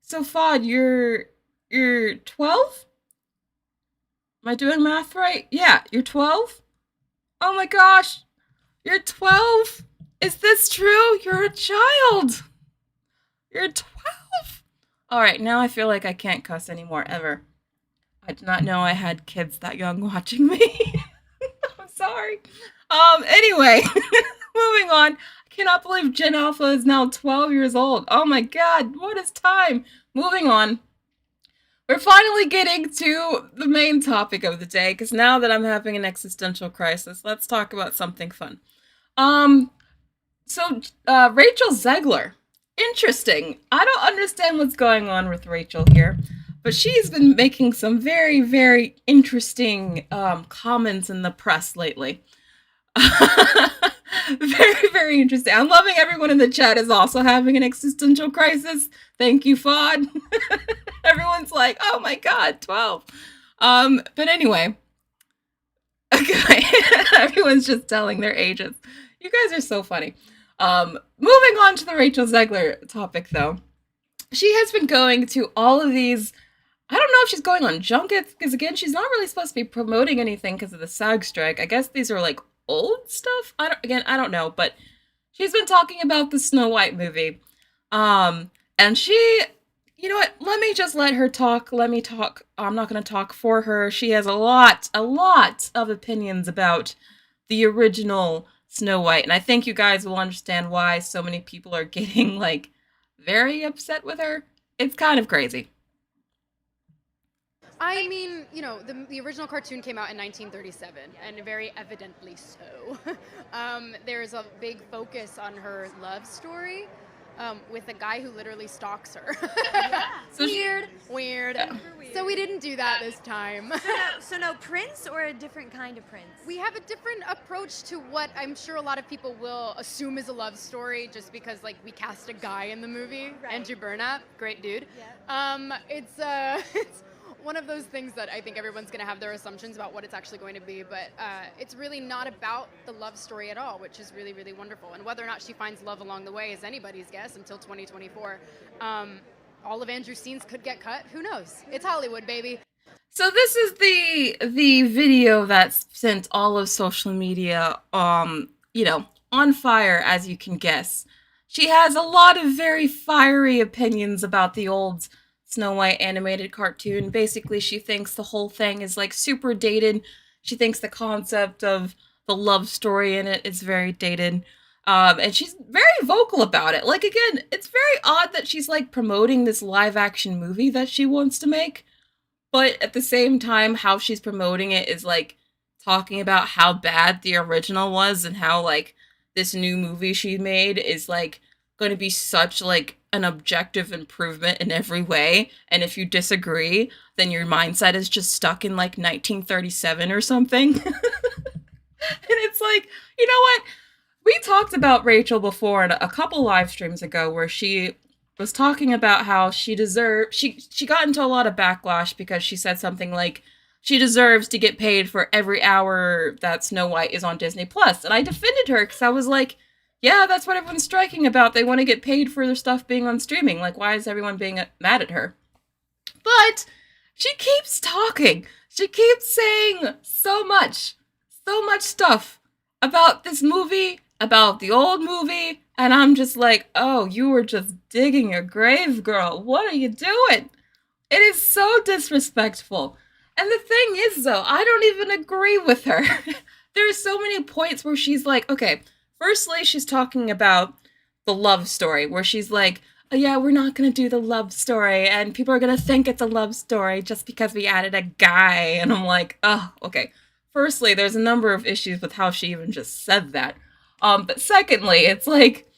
So Fod, you're 12? Am I doing math right? Yeah, you're 12? Oh my gosh. You're 12? Is this true? You're a child. You're 12? Alright, now I feel like I can't cuss anymore, ever. I did not know I had kids that young watching me. I'm sorry. Anyway. Moving on. I cannot believe Gen Alpha is now 12 years old. Oh my god, what is time? Moving on. We're finally getting to the main topic of the day, because now that I'm having an existential crisis, let's talk about something fun. Um, Rachel Zegler. Interesting. I don't understand what's going on with Rachel here, but she's been making some very, very interesting comments in the press lately. Very, very interesting. I'm loving everyone in the chat is also having an existential crisis. Thank you, Fod. Everyone's like, oh my god, 12. But anyway. Okay. Everyone's just telling their ages. You guys are so funny. Moving on to the Rachel Zegler topic, though. She has been going to all of these. I don't know if she's going on junkets, because again, she's not really supposed to be promoting anything because of the SAG strike. I guess these are like old stuff. I don't know, but she's been talking about the Snow White movie. And she, you know what? Let me just let her talk. Let me talk. I'm not going to talk for her. She has a lot of opinions about the original Snow White, and I think you guys will understand why so many people are getting like very upset with her. It's kind of crazy. I mean, you know, the original cartoon came out in 1937, and very evidently so. There's a big focus on her love story with a guy who literally stalks her. So weird. So we didn't do that this time. So no Prince, or a different kind of Prince? We have a different approach to what I'm sure a lot of people will assume is a love story, just because like we cast a guy in the movie, right. Andrew Burnap, great dude. Yeah. It's one of those things that I think everyone's going to have their assumptions about what it's actually going to be, but it's really not about the love story at all, which is really, really wonderful. And whether or not she finds love along the way is anybody's guess until 2024. All of Andrew's scenes could get cut. Who knows? It's Hollywood, baby. So this is the video that's sent all of social media, on fire, as you can guess. She has a lot of very fiery opinions about the old Snow White animated cartoon. Basically, she thinks the whole thing is like super dated. She thinks the concept of the love story in it is very dated. And she's very vocal about it. Like, again, it's very odd that she's like promoting this live action movie that she wants to make. But at the same time, how she's promoting it is like talking about how bad the original was, and how like this new movie she made is like going to be such like an objective improvement in every way, and if you disagree, then your mindset is just stuck in like 1937 or something. And it's like, you know what? We talked about Rachel before in a couple live streams ago, where she was talking about how she got into a lot of backlash because she said something like she deserves to get paid for every hour that Snow White is on Disney Plus. And I defended her because I was like, yeah, that's what everyone's striking about. They want to get paid for their stuff being on streaming. Like, why is everyone being mad at her? But she keeps talking. She keeps saying so much stuff about this movie, about the old movie, and I'm just like, oh, you were just digging your grave, girl. What are you doing? It is so disrespectful. And the thing is, though, I don't even agree with her. There are so many points where she's like, okay, firstly, she's talking about the love story, where she's like, oh yeah, we're not going to do the love story, and people are going to think it's a love story just because we added a guy. And I'm like, oh, okay. Firstly, there's a number of issues with how she even just said that. But secondly, it's like,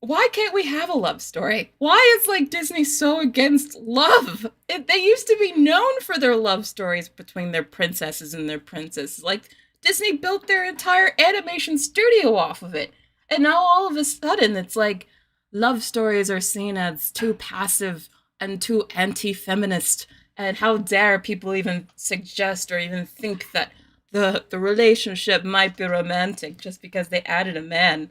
why can't we have a love story? Why is like Disney so against love? They used to be known for their love stories between their princesses and their princes. Like, Disney built their entire animation studio off of it. And now all of a sudden it's like love stories are seen as too passive and too anti-feminist. And how dare people even suggest or even think that the relationship might be romantic just because they added a man.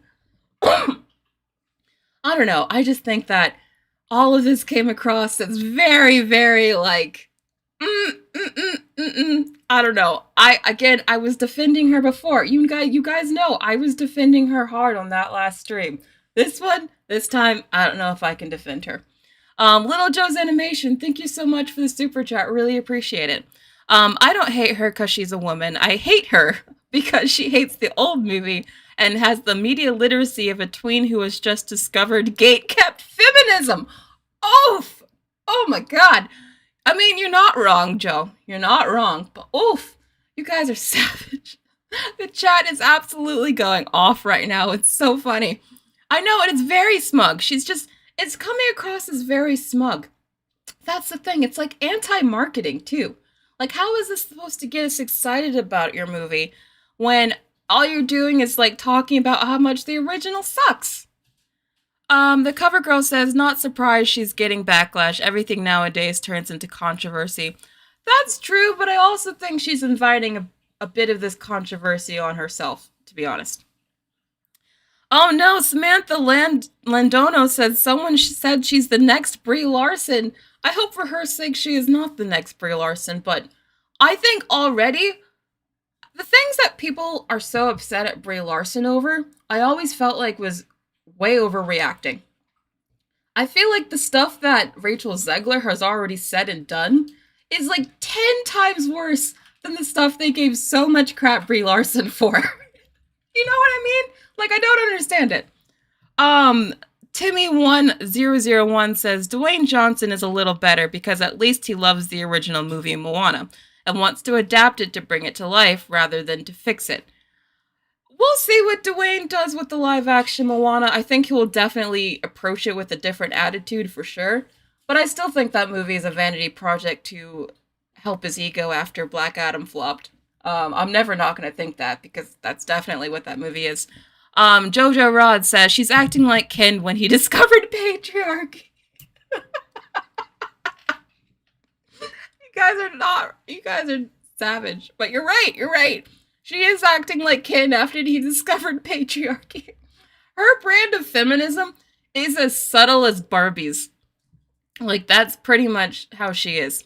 I don't know. I just think that all of this came across as very, very like, I don't know. I was defending her before. You guys know I was defending her hard on that last stream. This time, I don't know if I can defend her. Little Joe's Animation, thank you so much for the super chat. Really appreciate it. I don't hate her because she's a woman. I hate her because she hates the old movie and has the media literacy of a tween who has just discovered gate-kept feminism. Oof! Oh my god. I mean, you're not wrong, Joe. You're not wrong. But oof, you guys are savage. The chat is absolutely going off right now. It's so funny. I know, and it's very smug. It's coming across as very smug. That's the thing. It's like anti-marketing, too. Like, how is this supposed to get us excited about your movie when all you're doing is, like, talking about how much the original sucks? The cover girl says, not surprised she's getting backlash. Everything nowadays turns into controversy. That's true, but I also think she's inviting a bit of this controversy on herself, to be honest. Oh no, Samantha Landono said someone said she's the next Brie Larson. I hope for her sake she is not the next Brie Larson, but I think already the things that people are so upset at Brie Larson over, I always felt like was way overreacting. I feel like the stuff that Rachel Zegler has already said and done is like 10 times worse than the stuff they gave so much crap Brie Larson for. You know what I mean? Like, I don't understand it. Timmy1001 says, Dwayne Johnson is a little better because at least he loves the original movie Moana and wants to adapt it to bring it to life rather than to fix it. We'll see what Dwayne does with the live-action Moana. I think he will definitely approach it with a different attitude for sure. But I still think that movie is a vanity project to help his ego after Black Adam flopped. I'm never not going to think that because that's definitely what that movie is. Jojo Rod says she's acting like Ken when he discovered patriarchy. You guys are savage. But you're right. She is acting like Ken after he discovered patriarchy. Her brand of feminism is as subtle as Barbie's. Like, that's pretty much how she is.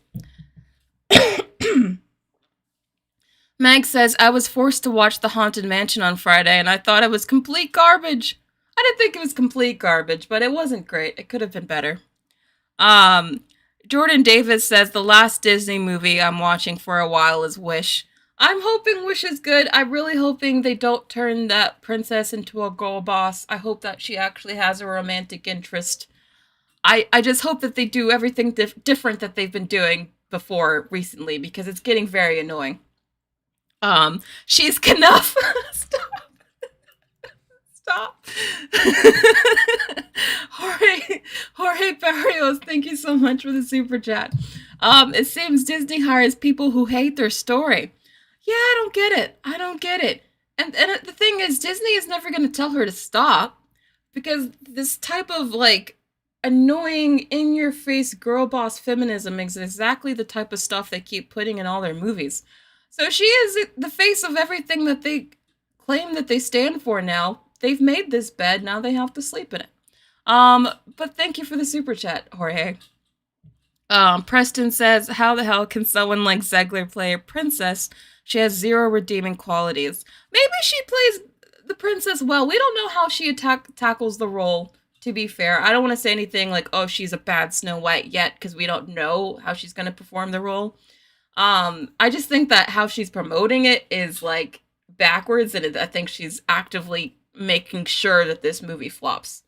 Meg says, I was forced to watch The Haunted Mansion on Friday, and I thought it was complete garbage. I didn't think it was complete garbage, but it wasn't great. It could have been better. Jordan Davis says, the last Disney movie I'm watching for a while is Wish. I'm hoping Wish is good. I'm really hoping they don't turn that princess into a girl boss. I hope that she actually has a romantic interest. I just hope that they do everything different that they've been doing before recently, because it's getting very annoying. She's Knuff. Stop. Jorge Barrios, thank you so much for the super chat. It seems Disney hires people who hate their story. Yeah, I don't get it. And the thing is, Disney is never going to tell her to stop, because this type of, like, annoying, in-your-face girl boss feminism is exactly the type of stuff they keep putting in all their movies. So she is the face of everything that they claim that they stand for now. They've made this bed, now they have to sleep in it. But thank you for the super chat, Jorge. Preston says, how the hell can someone like Zegler play a princess? She has zero redeeming qualities. Maybe she plays the princess well. We don't know how she tackles the role, to be fair. I don't want to say anything like, oh, she's a bad Snow White yet, because we don't know how she's going to perform the role. I just think that how she's promoting it is, like, backwards, and I think she's actively making sure that this movie flops.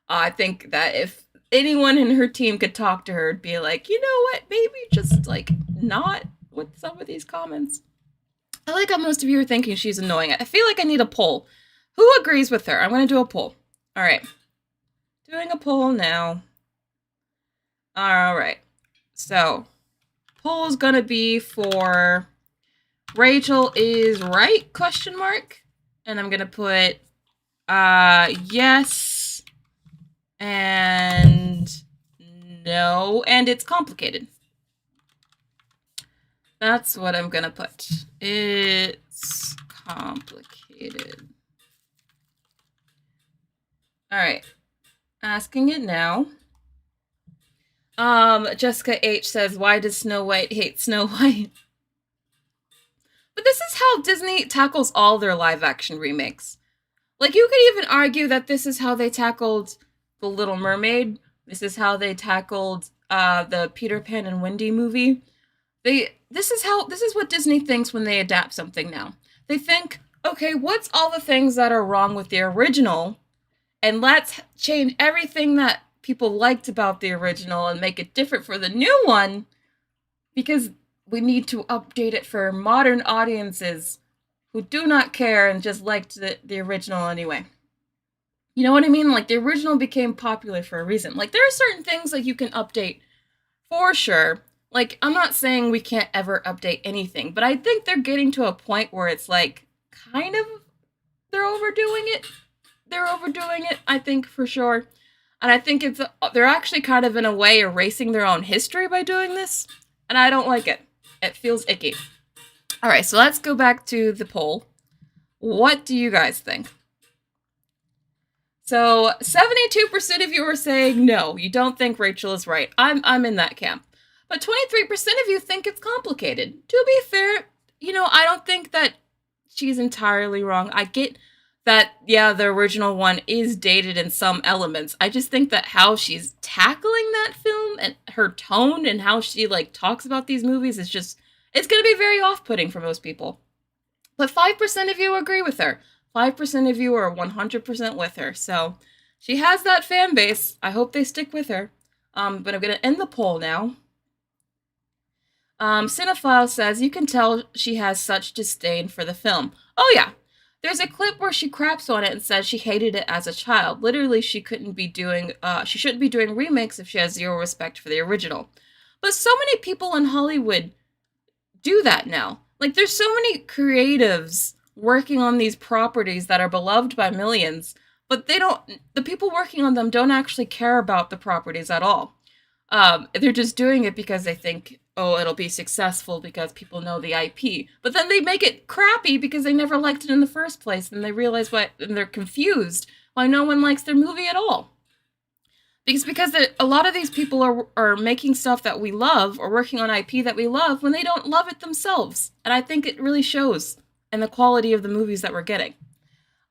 I think that if anyone in her team could talk to her and be like, you know what, maybe just, like, not with some of these comments. I like how most of you are thinking she's annoying. I feel like I need a poll. Who agrees with her? I'm going to do a poll. All right. Doing a poll now. All right. So, poll is going to be for Rachel is right, ? And I'm going to put yes and no, and it's complicated. That's what I'm going to put. It's complicated. All right. Asking it now. Jessica H says, why does Snow White hate Snow White? But this is how Disney tackles all their live-action remakes. Like, you could even argue that this is how they tackled The Little Mermaid. This is how they tackled the Peter Pan and Wendy movie. This is what Disney thinks when they adapt something now. They think, okay, what's all the things that are wrong with the original? And let's change everything that people liked about the original and make it different for the new one, because we need to update it for modern audiences who do not care and just liked the original anyway. You know what I mean? Like, the original became popular for a reason. Like, there are certain things like you can update for sure. Like, I'm not saying we can't ever update anything, but I think they're getting to a point where it's like kind of they're overdoing it. They're overdoing it, I think, for sure. And I think they're actually kind of in a way erasing their own history by doing this, and I don't like it. It feels icky. All right, so let's go back to the poll. What do you guys think? So 72% of you are saying no, you don't think Rachel is right. I'm in that camp. But 23% of you think it's complicated. To be fair, I don't think that she's entirely wrong. I get that, yeah, the original one is dated in some elements. I just think that how she's tackling that film and her tone and how she, like, talks about these movies is just, it's going to be very off-putting for most people. But 5% of you agree with her. 5% of you are 100% with her. So she has that fan base. I hope they stick with her. But I'm going to end the poll now. Cinephile says, you can tell she has such disdain for the film. Oh yeah. There's a clip where she craps on it and says she hated it as a child. Literally, she shouldn't be doing remakes if she has zero respect for the original. But so many people in Hollywood do that now. Like, there's so many creatives working on these properties that are beloved by millions, but the people working on them don't actually care about the properties at all. They're just doing it because they think, oh, it'll be successful because people know the IP. But then they make it crappy because they never liked it in the first place, and they realize and they're confused why no one likes their movie at all. Because a lot of these people are making stuff that we love or working on IP that we love when they don't love it themselves. And I think it really shows in the quality of the movies that we're getting.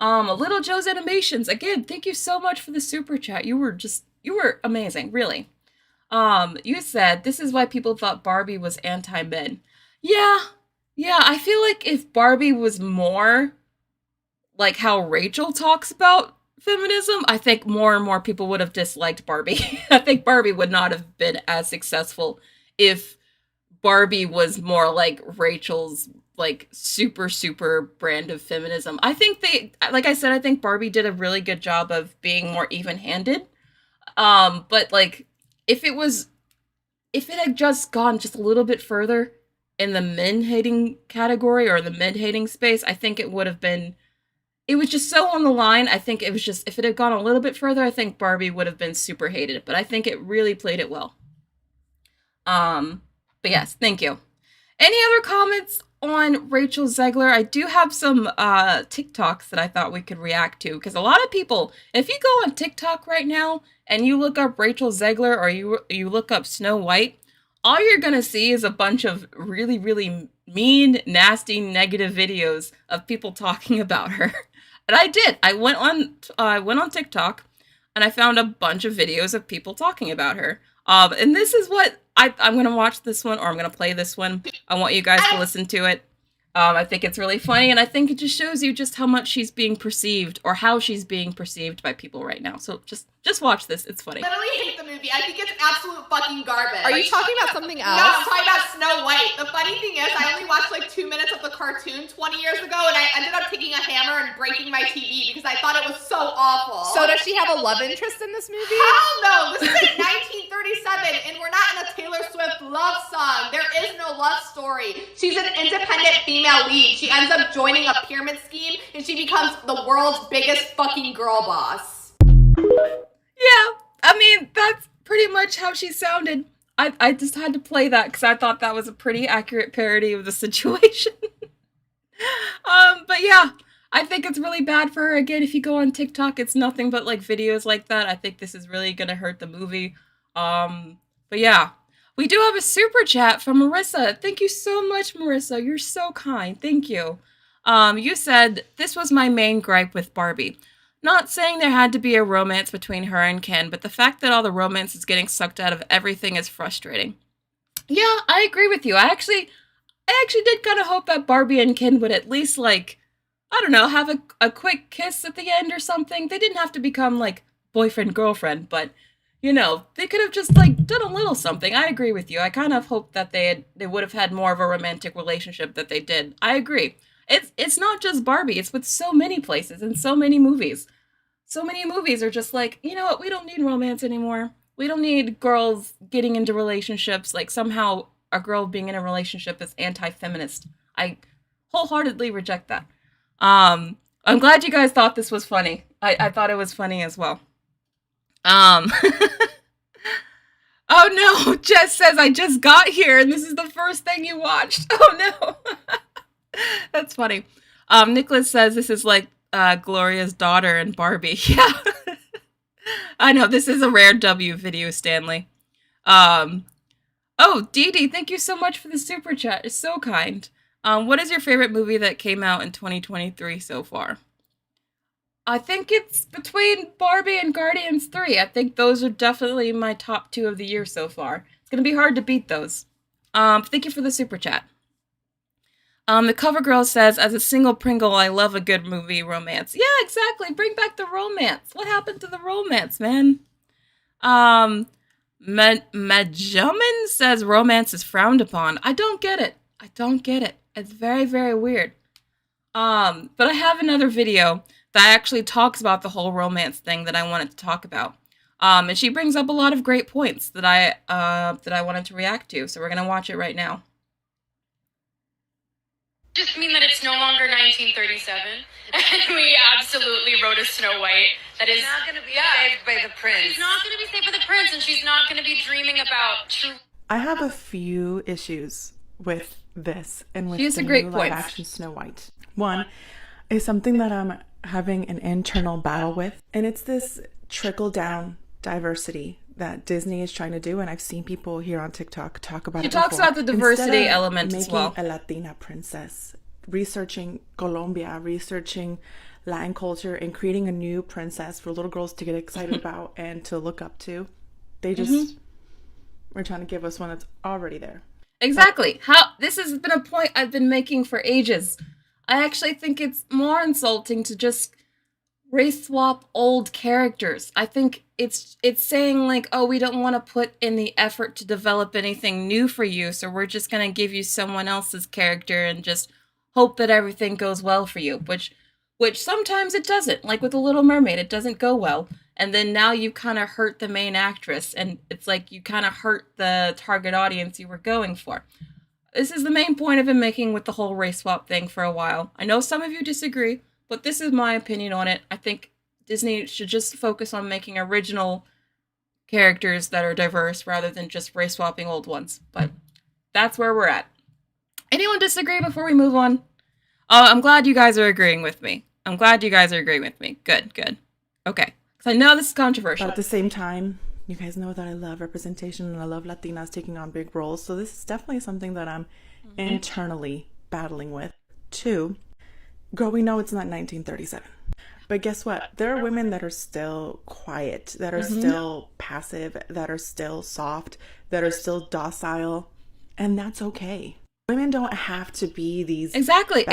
Little Joe's Animations, again, thank you so much for the super chat. You were amazing, really. You said, this is why people thought Barbie was anti-men. Yeah, I feel like if Barbie was more like how Rachel talks about feminism, I think more and more people would have disliked Barbie. I think Barbie would not have been as successful if Barbie was more like Rachel's, like, super, super brand of feminism. I think like I said, I think Barbie did a really good job of being more even-handed. But, like, if it had just gone just a little bit further in the men-hating category or the men-hating space, I think it would have been, it was just so on the line. I think it was just, if it had gone a little bit further, I think Barbie would have been super hated, but I think it really played it well. But yes, thank you. Any other comments on Rachel Zegler? I do have some TikToks that I thought we could react to, because a lot of people, if you go on TikTok right now and you look up Rachel Zegler or you look up Snow White, all you're gonna see is a bunch of really, really mean, nasty, negative videos of people talking about her. And I did. I went on TikTok and I found a bunch of videos of people talking about her. And this is what I'm going to watch this one, or I'm going to play this one. I want you guys to listen to it. I think it's really funny, and I think it just shows you just how much she's being perceived, or how she's being perceived by people right now. So just watch this. It's funny. I literally hate the movie. I think it's absolute fucking garbage. Are you talking about something else? No, I'm talking about Snow White. The funny thing is, I only watched like 2 minutes of the cartoon 20 years ago, and I ended up taking a hammer and breaking my TV because I thought it was so awful. So does she have a love interest in this movie? Hell no! This is in 1937, and we're not in a Taylor Swift love song. There is no love story. She's an independent female lead. She ends up joining a pyramid scheme, and she becomes the world's biggest fucking girl boss. Yeah, I mean, that's pretty much how she sounded. I just had to play that because I thought that was a pretty accurate parody of the situation. But yeah, I think it's really bad for her. Again, if you go on TikTok, it's nothing but like videos like that. I think this is really gonna hurt the movie. But yeah, we do have a super chat from Marissa. Thank you so much, Marissa. You're so kind. Thank you. You said, this was my main gripe with Barbie. Not saying there had to be a romance between her and Ken, but the fact that all the romance is getting sucked out of everything is frustrating. Yeah, I agree with you. I actually did kind of hope that Barbie and Ken would at least, like, I don't know, have a quick kiss at the end or something. They didn't have to become like boyfriend girlfriend, but they could have just like done a little something. I agree with you. I kind of hope that they would have had more of a romantic relationship that they did. I agree. It's not just Barbie. It's with so many places and so many movies. So many movies are just like, you know what? We don't need romance anymore. We don't need girls getting into relationships. Like somehow a girl being in a relationship is anti-feminist. I wholeheartedly reject that. I'm glad you guys thought this was funny. I thought it was funny as well. Um, oh no, Jess says I just got here and this is the first thing you watched. Oh no. That's funny. Nicholas says this is like Gloria's daughter and Barbie. Yeah. I know, this is a rare W video, Stanley. Oh, Dee Dee, thank you so much for the super chat. It's so kind. What is your favorite movie that came out in 2023 so far? I think it's between Barbie and Guardians 3. I think those are definitely my top 2 of the year so far. It's going to be hard to beat those. Thank you for the super chat. The cover girl says, as a single Pringle, I love a good movie romance. Yeah, exactly. Bring back the romance. What happened to the romance, man? Majaman says romance is frowned upon. I don't get it. It's very, very weird. But I have another video that actually talks about the whole romance thing that I wanted to talk about. And she brings up a lot of great points that I wanted to react to. So we're gonna watch it right now. Just mean that it's no longer 1937, and we absolutely wrote a Snow White that is not going to be saved by the prince. She's not going to be saved by the prince, and she's not going to be dreaming about true. I have a few issues with this and with She has the a great new point. live-action Snow White. One is something that I'm having an internal battle with, and it's this trickle-down diversity that Disney is trying to do, and I've seen people here on TikTok talk about it. She talks before. about the diversity Instead of element as well. making a Latina princess, researching Colombia, researching Latin culture, and creating a new princess for little girls to get excited about and to look up to. They just are trying to give us one that's already there. Exactly. This has been a point I've been making for ages. I actually think it's more insulting to just race swap old characters. I think it's saying like, oh, we don't want to put in the effort to develop anything new for you, so we're just going to give you someone else's character and just hope that everything goes well for you, which sometimes it doesn't. Like with The Little Mermaid, it doesn't go well. And then now you kind of hurt the main actress, and it's like you kind of hurt the target audience you were going for. This is the main point I've been making with the whole race swap thing for a while. I know some of you disagree, but this is my opinion on it. I think Disney should just focus on making original characters that are diverse rather than just race swapping old ones. But that's where we're at. Anyone disagree before we move on? I'm glad you guys are agreeing with me. Good. Okay. Because I know this is controversial. But at the same time, you guys know that I love representation and I love Latinas taking on big roles. So this is definitely something that I'm internally battling with. 2, girl, we know it's not 1937. But guess what? There are women that are still quiet, that are still passive, that are still soft, that are still docile. And that's okay. Women don't have to be these... Exactly.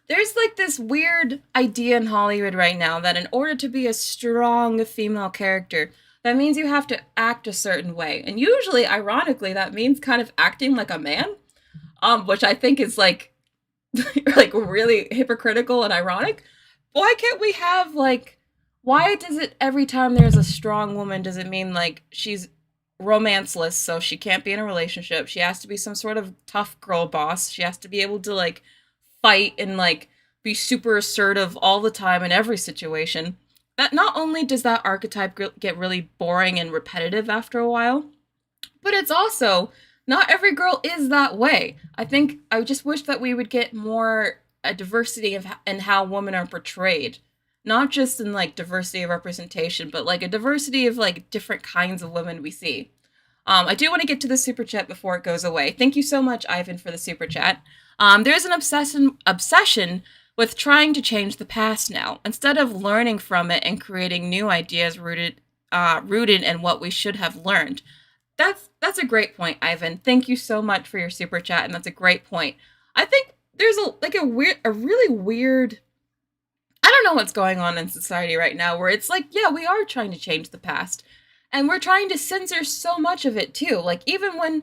There's like this weird idea in Hollywood right now that in order to be a strong female character, that means you have to act a certain way. And usually, ironically, that means kind of acting like a man, which I think is like really hypocritical and ironic. Why can't we have why does it every time there's a strong woman, does it mean like she's romanceless, so she can't be in a relationship? She has to be some sort of tough girl boss. She has to be able to fight and be super assertive all the time in every situation. That not only does that archetype get really boring and repetitive after a while, but it's also not every girl is that way. I just wish that we would get more a diversity in how women are portrayed, not just in diversity of representation, but a diversity of different kinds of women we see. I do want to get to the super chat before it goes away. Thank you so much, Ivan, for the super chat. There's an obsession with trying to change the past now, instead of learning from it and creating new ideas rooted in what we should have learned. That's a great point, Ivan. Thank you so much for your super chat, and that's a great point. I think there's a really weird, I don't know what's going on in society right now where it's like, yeah, we are trying to change the past. And we're trying to censor so much of it too. Like even when,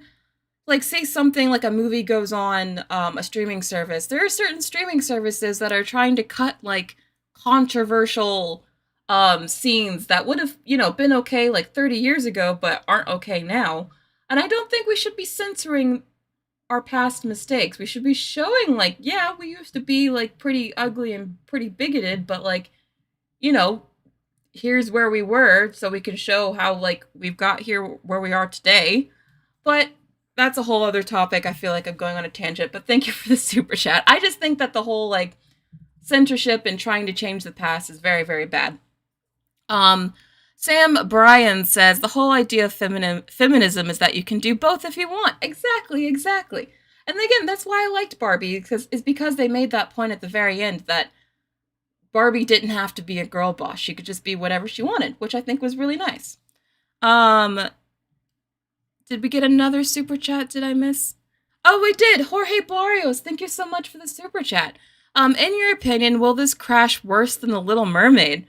like, say something like a movie goes on a streaming service, there are certain streaming services that are trying to cut like controversial scenes that would have, been okay like 30 years ago, but aren't okay now. And I don't think we should be censoring our past mistakes. We should be showing like, yeah, we used to be like pretty ugly and pretty bigoted, but like, here's where we were, so we can show how like we've got here where we are today. But that's a whole other topic. I feel like I'm going on a tangent, but thank you for the super chat. I just think that the whole like censorship and trying to change the past is very, very bad. Sam Bryan says the whole idea of feminism is that you can do both if you want. Exactly. And again, that's why I liked Barbie, because they made that point at the very end that Barbie didn't have to be a girl boss. She could just be whatever she wanted, which I think was really nice. Did we get another super chat? Did I miss? Oh, we did. Jorge Barrios, thank you so much for the super chat. In your opinion, will this crash worse than The Little Mermaid?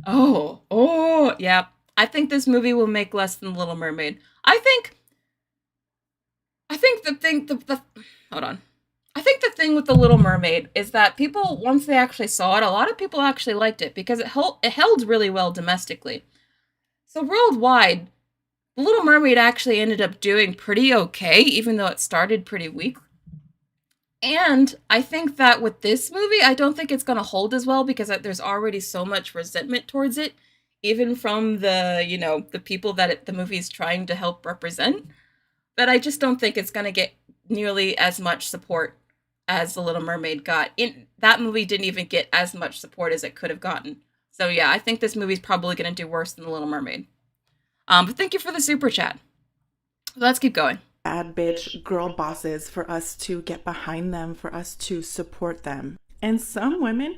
Oh, yeah. I think this movie will make less than The Little Mermaid. I think the thing with The Little Mermaid is that people, once they actually saw it, a lot of people actually liked it because it held really well domestically. So worldwide, The Little Mermaid actually ended up doing pretty okay, even though it started pretty weak. And I think that with this movie, I don't think it's going to hold as well because there's already so much resentment towards it, even from the people that the movie is trying to help represent, that I just don't think it's going to get nearly as much support as The Little Mermaid got. That movie didn't even get as much support as it could have gotten. So yeah, I think this movie's probably going to do worse than The Little Mermaid. But thank you for the super chat. Let's keep going. Bad bitch girl bosses, for us to get behind them, for us to support them. And some women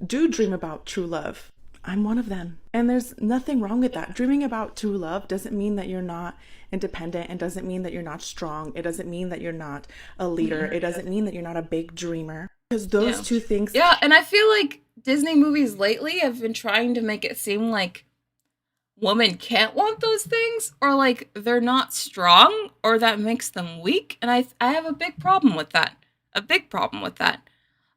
do dream about true love. I'm one of them. And there's nothing wrong with that. Dreaming about true love doesn't mean that you're not independent. It doesn't mean that you're not strong. It doesn't mean that you're not a leader. It doesn't mean that you're not a big dreamer. Because those two things... Yeah, and I feel like Disney movies lately have been trying to make it seem like women can't want those things, or like they're not strong, or that makes them weak. And I have a big problem with that.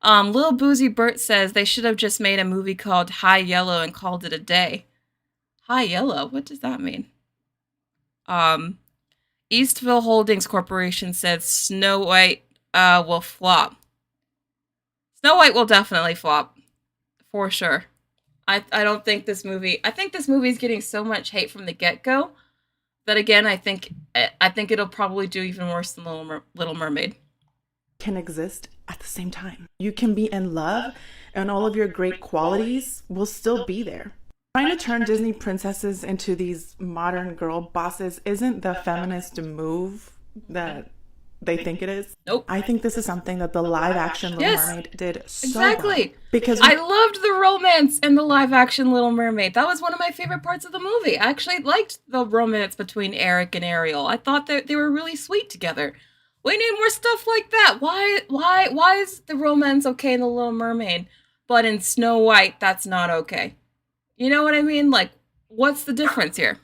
Lil Boozy Bert says they should have just made a movie called High Yellow and called it a day. High Yellow? What does that mean? Eastville Holdings Corporation said Snow White will flop. Snow White will definitely flop. For sure. I don't think this movie... I think this movie is getting so much hate from the get-go that, again, I think it'll probably do even worse than Little Mermaid. Can exist at the same time. You can be in love and all of your great qualities will still be there. Trying to turn Disney princesses into these modern girl bosses isn't the feminist move that they think it is. Nope. I think this is something that the live action Little Mermaid did so exactly well. Because I loved the romance in the live action Little Mermaid. That was one of my favorite parts of the movie. I actually liked the romance between Eric and Ariel. I thought that they were really sweet together. We need more stuff like that. Why is the romance okay in the Little Mermaid, but in Snow White that's not okay? You know what I mean? Like, what's the difference here?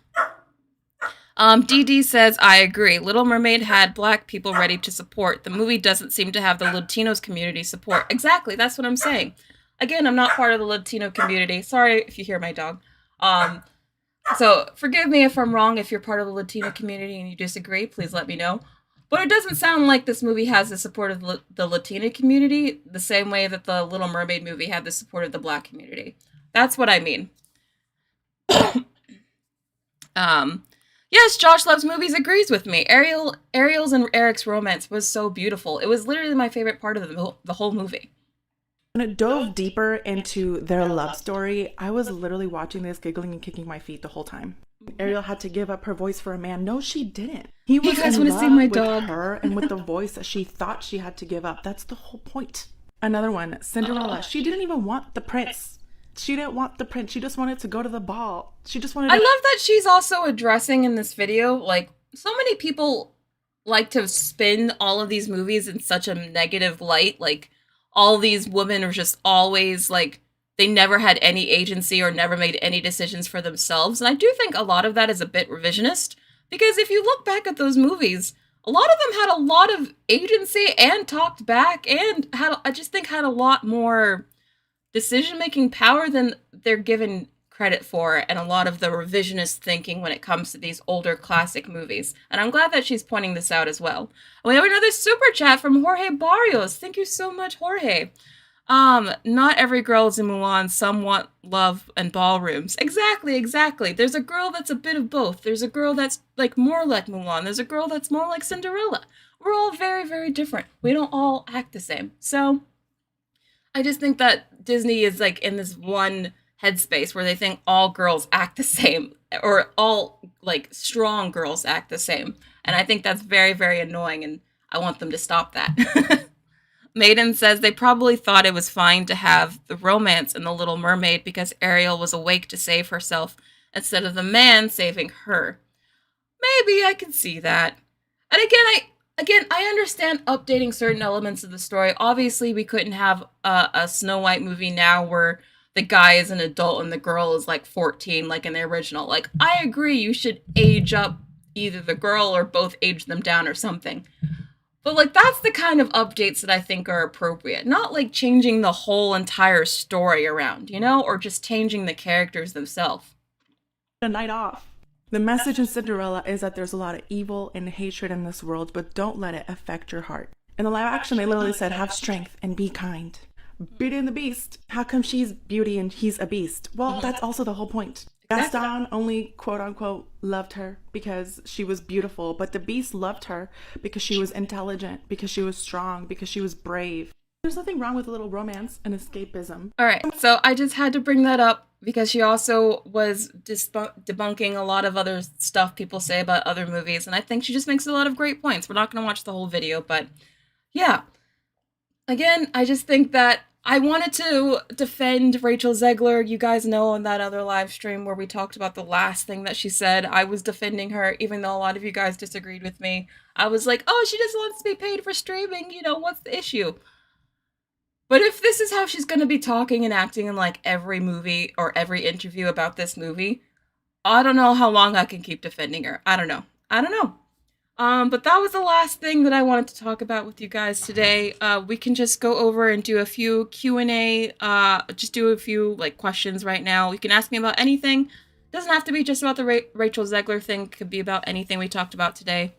DD says, I agree. Little Mermaid had black people ready to support. The movie doesn't seem to have the Latinos community support. Exactly, that's what I'm saying. Again, I'm not part of the Latino community. Sorry if you hear my dog. So forgive me if I'm wrong. If you're part of the Latino community and you disagree, please let me know. But it doesn't sound like this movie has the support of the Latino community the same way that the Little Mermaid movie had the support of the black community. That's what I mean. Yes, Josh Loves Movies agrees with me. Ariel's and Eric's romance was so beautiful. It was literally my favorite part of the whole movie. When it dove deeper into their love story, I was literally watching this, giggling and kicking my feet the whole time. Ariel had to give up her voice for a man. No, she didn't. He was in love with her and with the voice that she thought she had to give up. That's the whole point. Another one, Cinderella. She didn't even want the prince. She didn't want the prince. She just wanted to go to the ball. She just wanted to... I love that she's also addressing in this video, like, so many people like to spin all of these movies in such a negative light. Like, all these women are just always like, they never had any agency or never made any decisions for themselves. And I do think a lot of that is a bit revisionist, because if you look back at those movies, a lot of them had a lot of agency and talked back and I just think had a lot more decision-making power than they're given credit for, and a lot of the revisionist thinking when it comes to these older classic movies. And I'm glad that she's pointing this out as well. And we have another super chat from Jorge Barrios. Thank you so much, Jorge. Not every girl is in Mulan. Some want love and ballrooms. Exactly. There's a girl that's a bit of both. There's a girl that's like more like Mulan. There's a girl that's more like Cinderella. We're all very, very different. We don't all act the same. So I just think that Disney is like in this one headspace where they think all girls act the same, or all like strong girls act the same. And I think that's very, very annoying, and I want them to stop that. Maiden says they probably thought it was fine to have the romance in The Little Mermaid because Ariel was awake to save herself instead of the man saving her. Maybe I can see that. And again, I understand updating certain elements of the story. Obviously, we couldn't have a Snow White movie now where the guy is an adult and the girl is like 14, like in the original. Like, I agree, you should age up either the girl or both age them down or something. But, like, that's the kind of updates that I think are appropriate. Not, like, changing the whole entire story around, you know? Or just changing the characters themselves. A night off. The message in Cinderella is that there's a lot of evil and hatred in this world, but don't let it affect your heart. In the live action, they literally said, have strength and be kind. Beauty and the Beast. How come she's beauty and he's a beast? Well, that's also the whole point. Gaston only, quote-unquote, loved her because she was beautiful, but the Beast loved her because she was intelligent, because she was strong, because she was brave. There's nothing wrong with a little romance and escapism. Alright, so I just had to bring that up because she also was debunking a lot of other stuff people say about other movies, and I think she just makes a lot of great points. We're not going to watch the whole video, but yeah. Again, I just think that I wanted to defend Rachel Zegler. You guys know on that other live stream where we talked about the last thing that she said, I was defending her, even though a lot of you guys disagreed with me. I was like, oh, she just wants to be paid for streaming, you know, what's the issue? But if this is how she's going to be talking and acting in like every movie or every interview about this movie, I don't know how long I can keep defending her. I don't know. But that was the last thing that I wanted to talk about with you guys today. We can just go over and do a few Q&A, just do a few like questions right now. You can ask me about anything. Doesn't have to be just about the Rachel Zegler thing. It could be about anything we talked about today.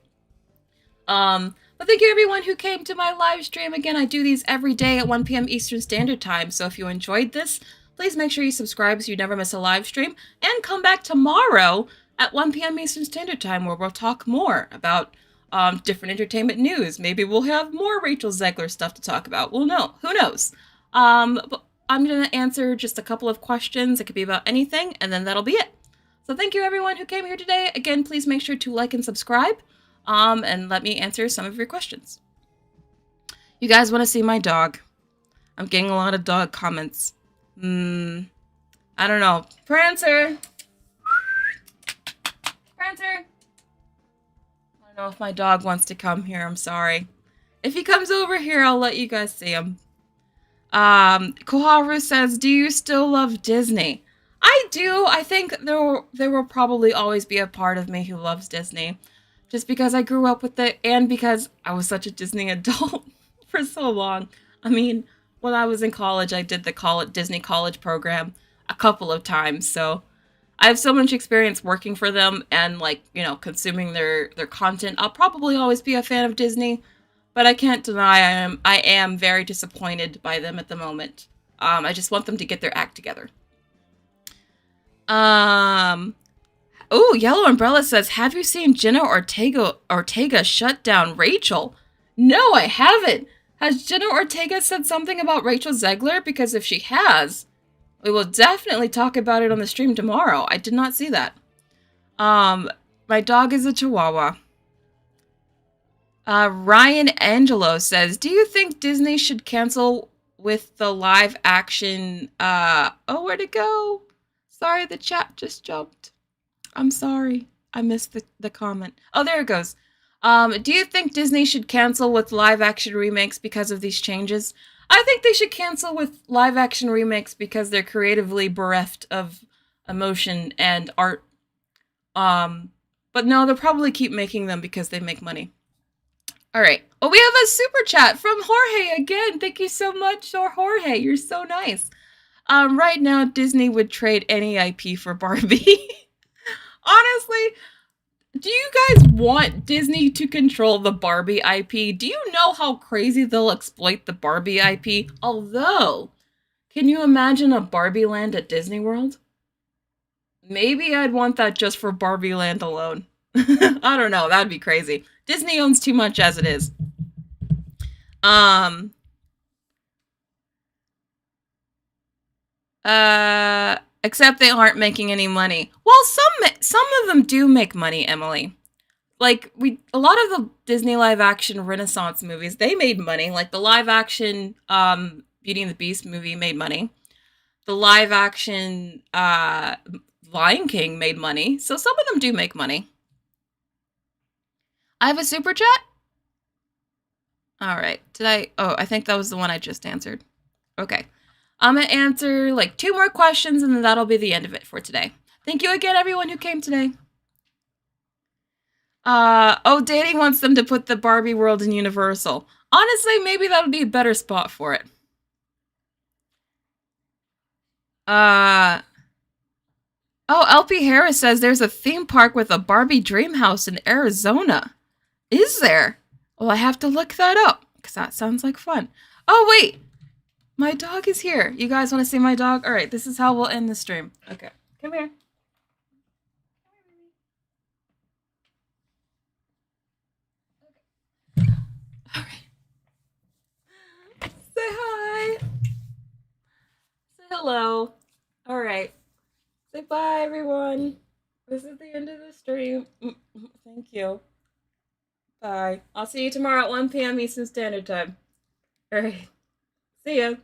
But thank you everyone who came to my live stream. Again, I do these every day at 1 p.m. Eastern Standard Time. So if you enjoyed this, please make sure you subscribe so you never miss a live stream. And come back tomorrow at 1 p.m. Eastern Standard Time, where we'll talk more about different entertainment news. Maybe we'll have more Rachel Zegler stuff to talk about. We'll know. Who knows? But I'm going to answer just a couple of questions. It could be about anything, and then that'll be it. So thank you everyone who came here today. Again, please make sure to like and subscribe, and let me answer some of your questions. You guys want to see my dog? I'm getting a lot of dog comments. I don't know. Prancer! Prancer! I don't know if my dog wants to come here. I'm sorry. If he comes over here, I'll let you guys see him. Koharu says, do you still love Disney? I do. I think there will probably always be a part of me who loves Disney. Just because I grew up with it and because I was such a Disney adult for so long. I mean, when I was in college, I did the Disney college program a couple of times, so I have so much experience working for them and, like, you know, consuming their content. I'll probably always be a fan of Disney, but I can't deny I am very disappointed by them at the moment. I just want them to get their act together. Oh, Yellow Umbrella says, have you seen Jenna Ortega shut down Rachel? No, I haven't. Has Jenna Ortega said something about Rachel Zegler? Because if she has, we will definitely talk about it on the stream tomorrow. I did not see that. My dog is a Chihuahua. Ryan Angelo says, do you think Disney should cancel with the live action? Oh, where'd it go? Sorry, the chat just jumped. I'm sorry. I missed the comment. Oh, there it goes. Do you think Disney should cancel with live action remakes because of these changes? I think they should cancel with live action remakes because they're creatively bereft of emotion and art. But no, they'll probably keep making them because they make money. All right. Oh, we have a super chat from Jorge again. Thank you so much, Jorge. You're so nice. Right now, Disney would trade any IP for Barbie. Honestly, do you guys want Disney to control the Barbie IP? Do you know how crazy they'll exploit the Barbie IP? Although, can you imagine a Barbie Land at Disney World? Maybe I'd want that just for Barbie Land alone. I don't know, that'd be crazy. Disney owns too much as it is. Except they aren't making any money. Well, some of them do make money, Emily. Like, a lot of the Disney live action Renaissance movies, they made money. Like, the live action Beauty and the Beast movie made money. The live action Lion King made money. So some of them do make money. I have a super chat? Alright. I think that was the one I just answered. Okay. I'm going to answer like 2 more questions and then that'll be the end of it for today. Thank you again, everyone who came today. Danny wants them to put the Barbie world in Universal. Honestly, maybe that'll be a better spot for it. LP Harris says there's a theme park with a Barbie dream house in Arizona. Is there? Well, I have to look that up because that sounds like fun. Oh, wait. My dog is here. You guys want to see my dog? All right, this is how we'll end the stream. Okay, come here. All right. Say hi. Say hello. All right. Say bye, everyone. This is the end of the stream. Thank you. Bye. I'll see you tomorrow at 1 p.m. Eastern Standard Time. All right. See ya.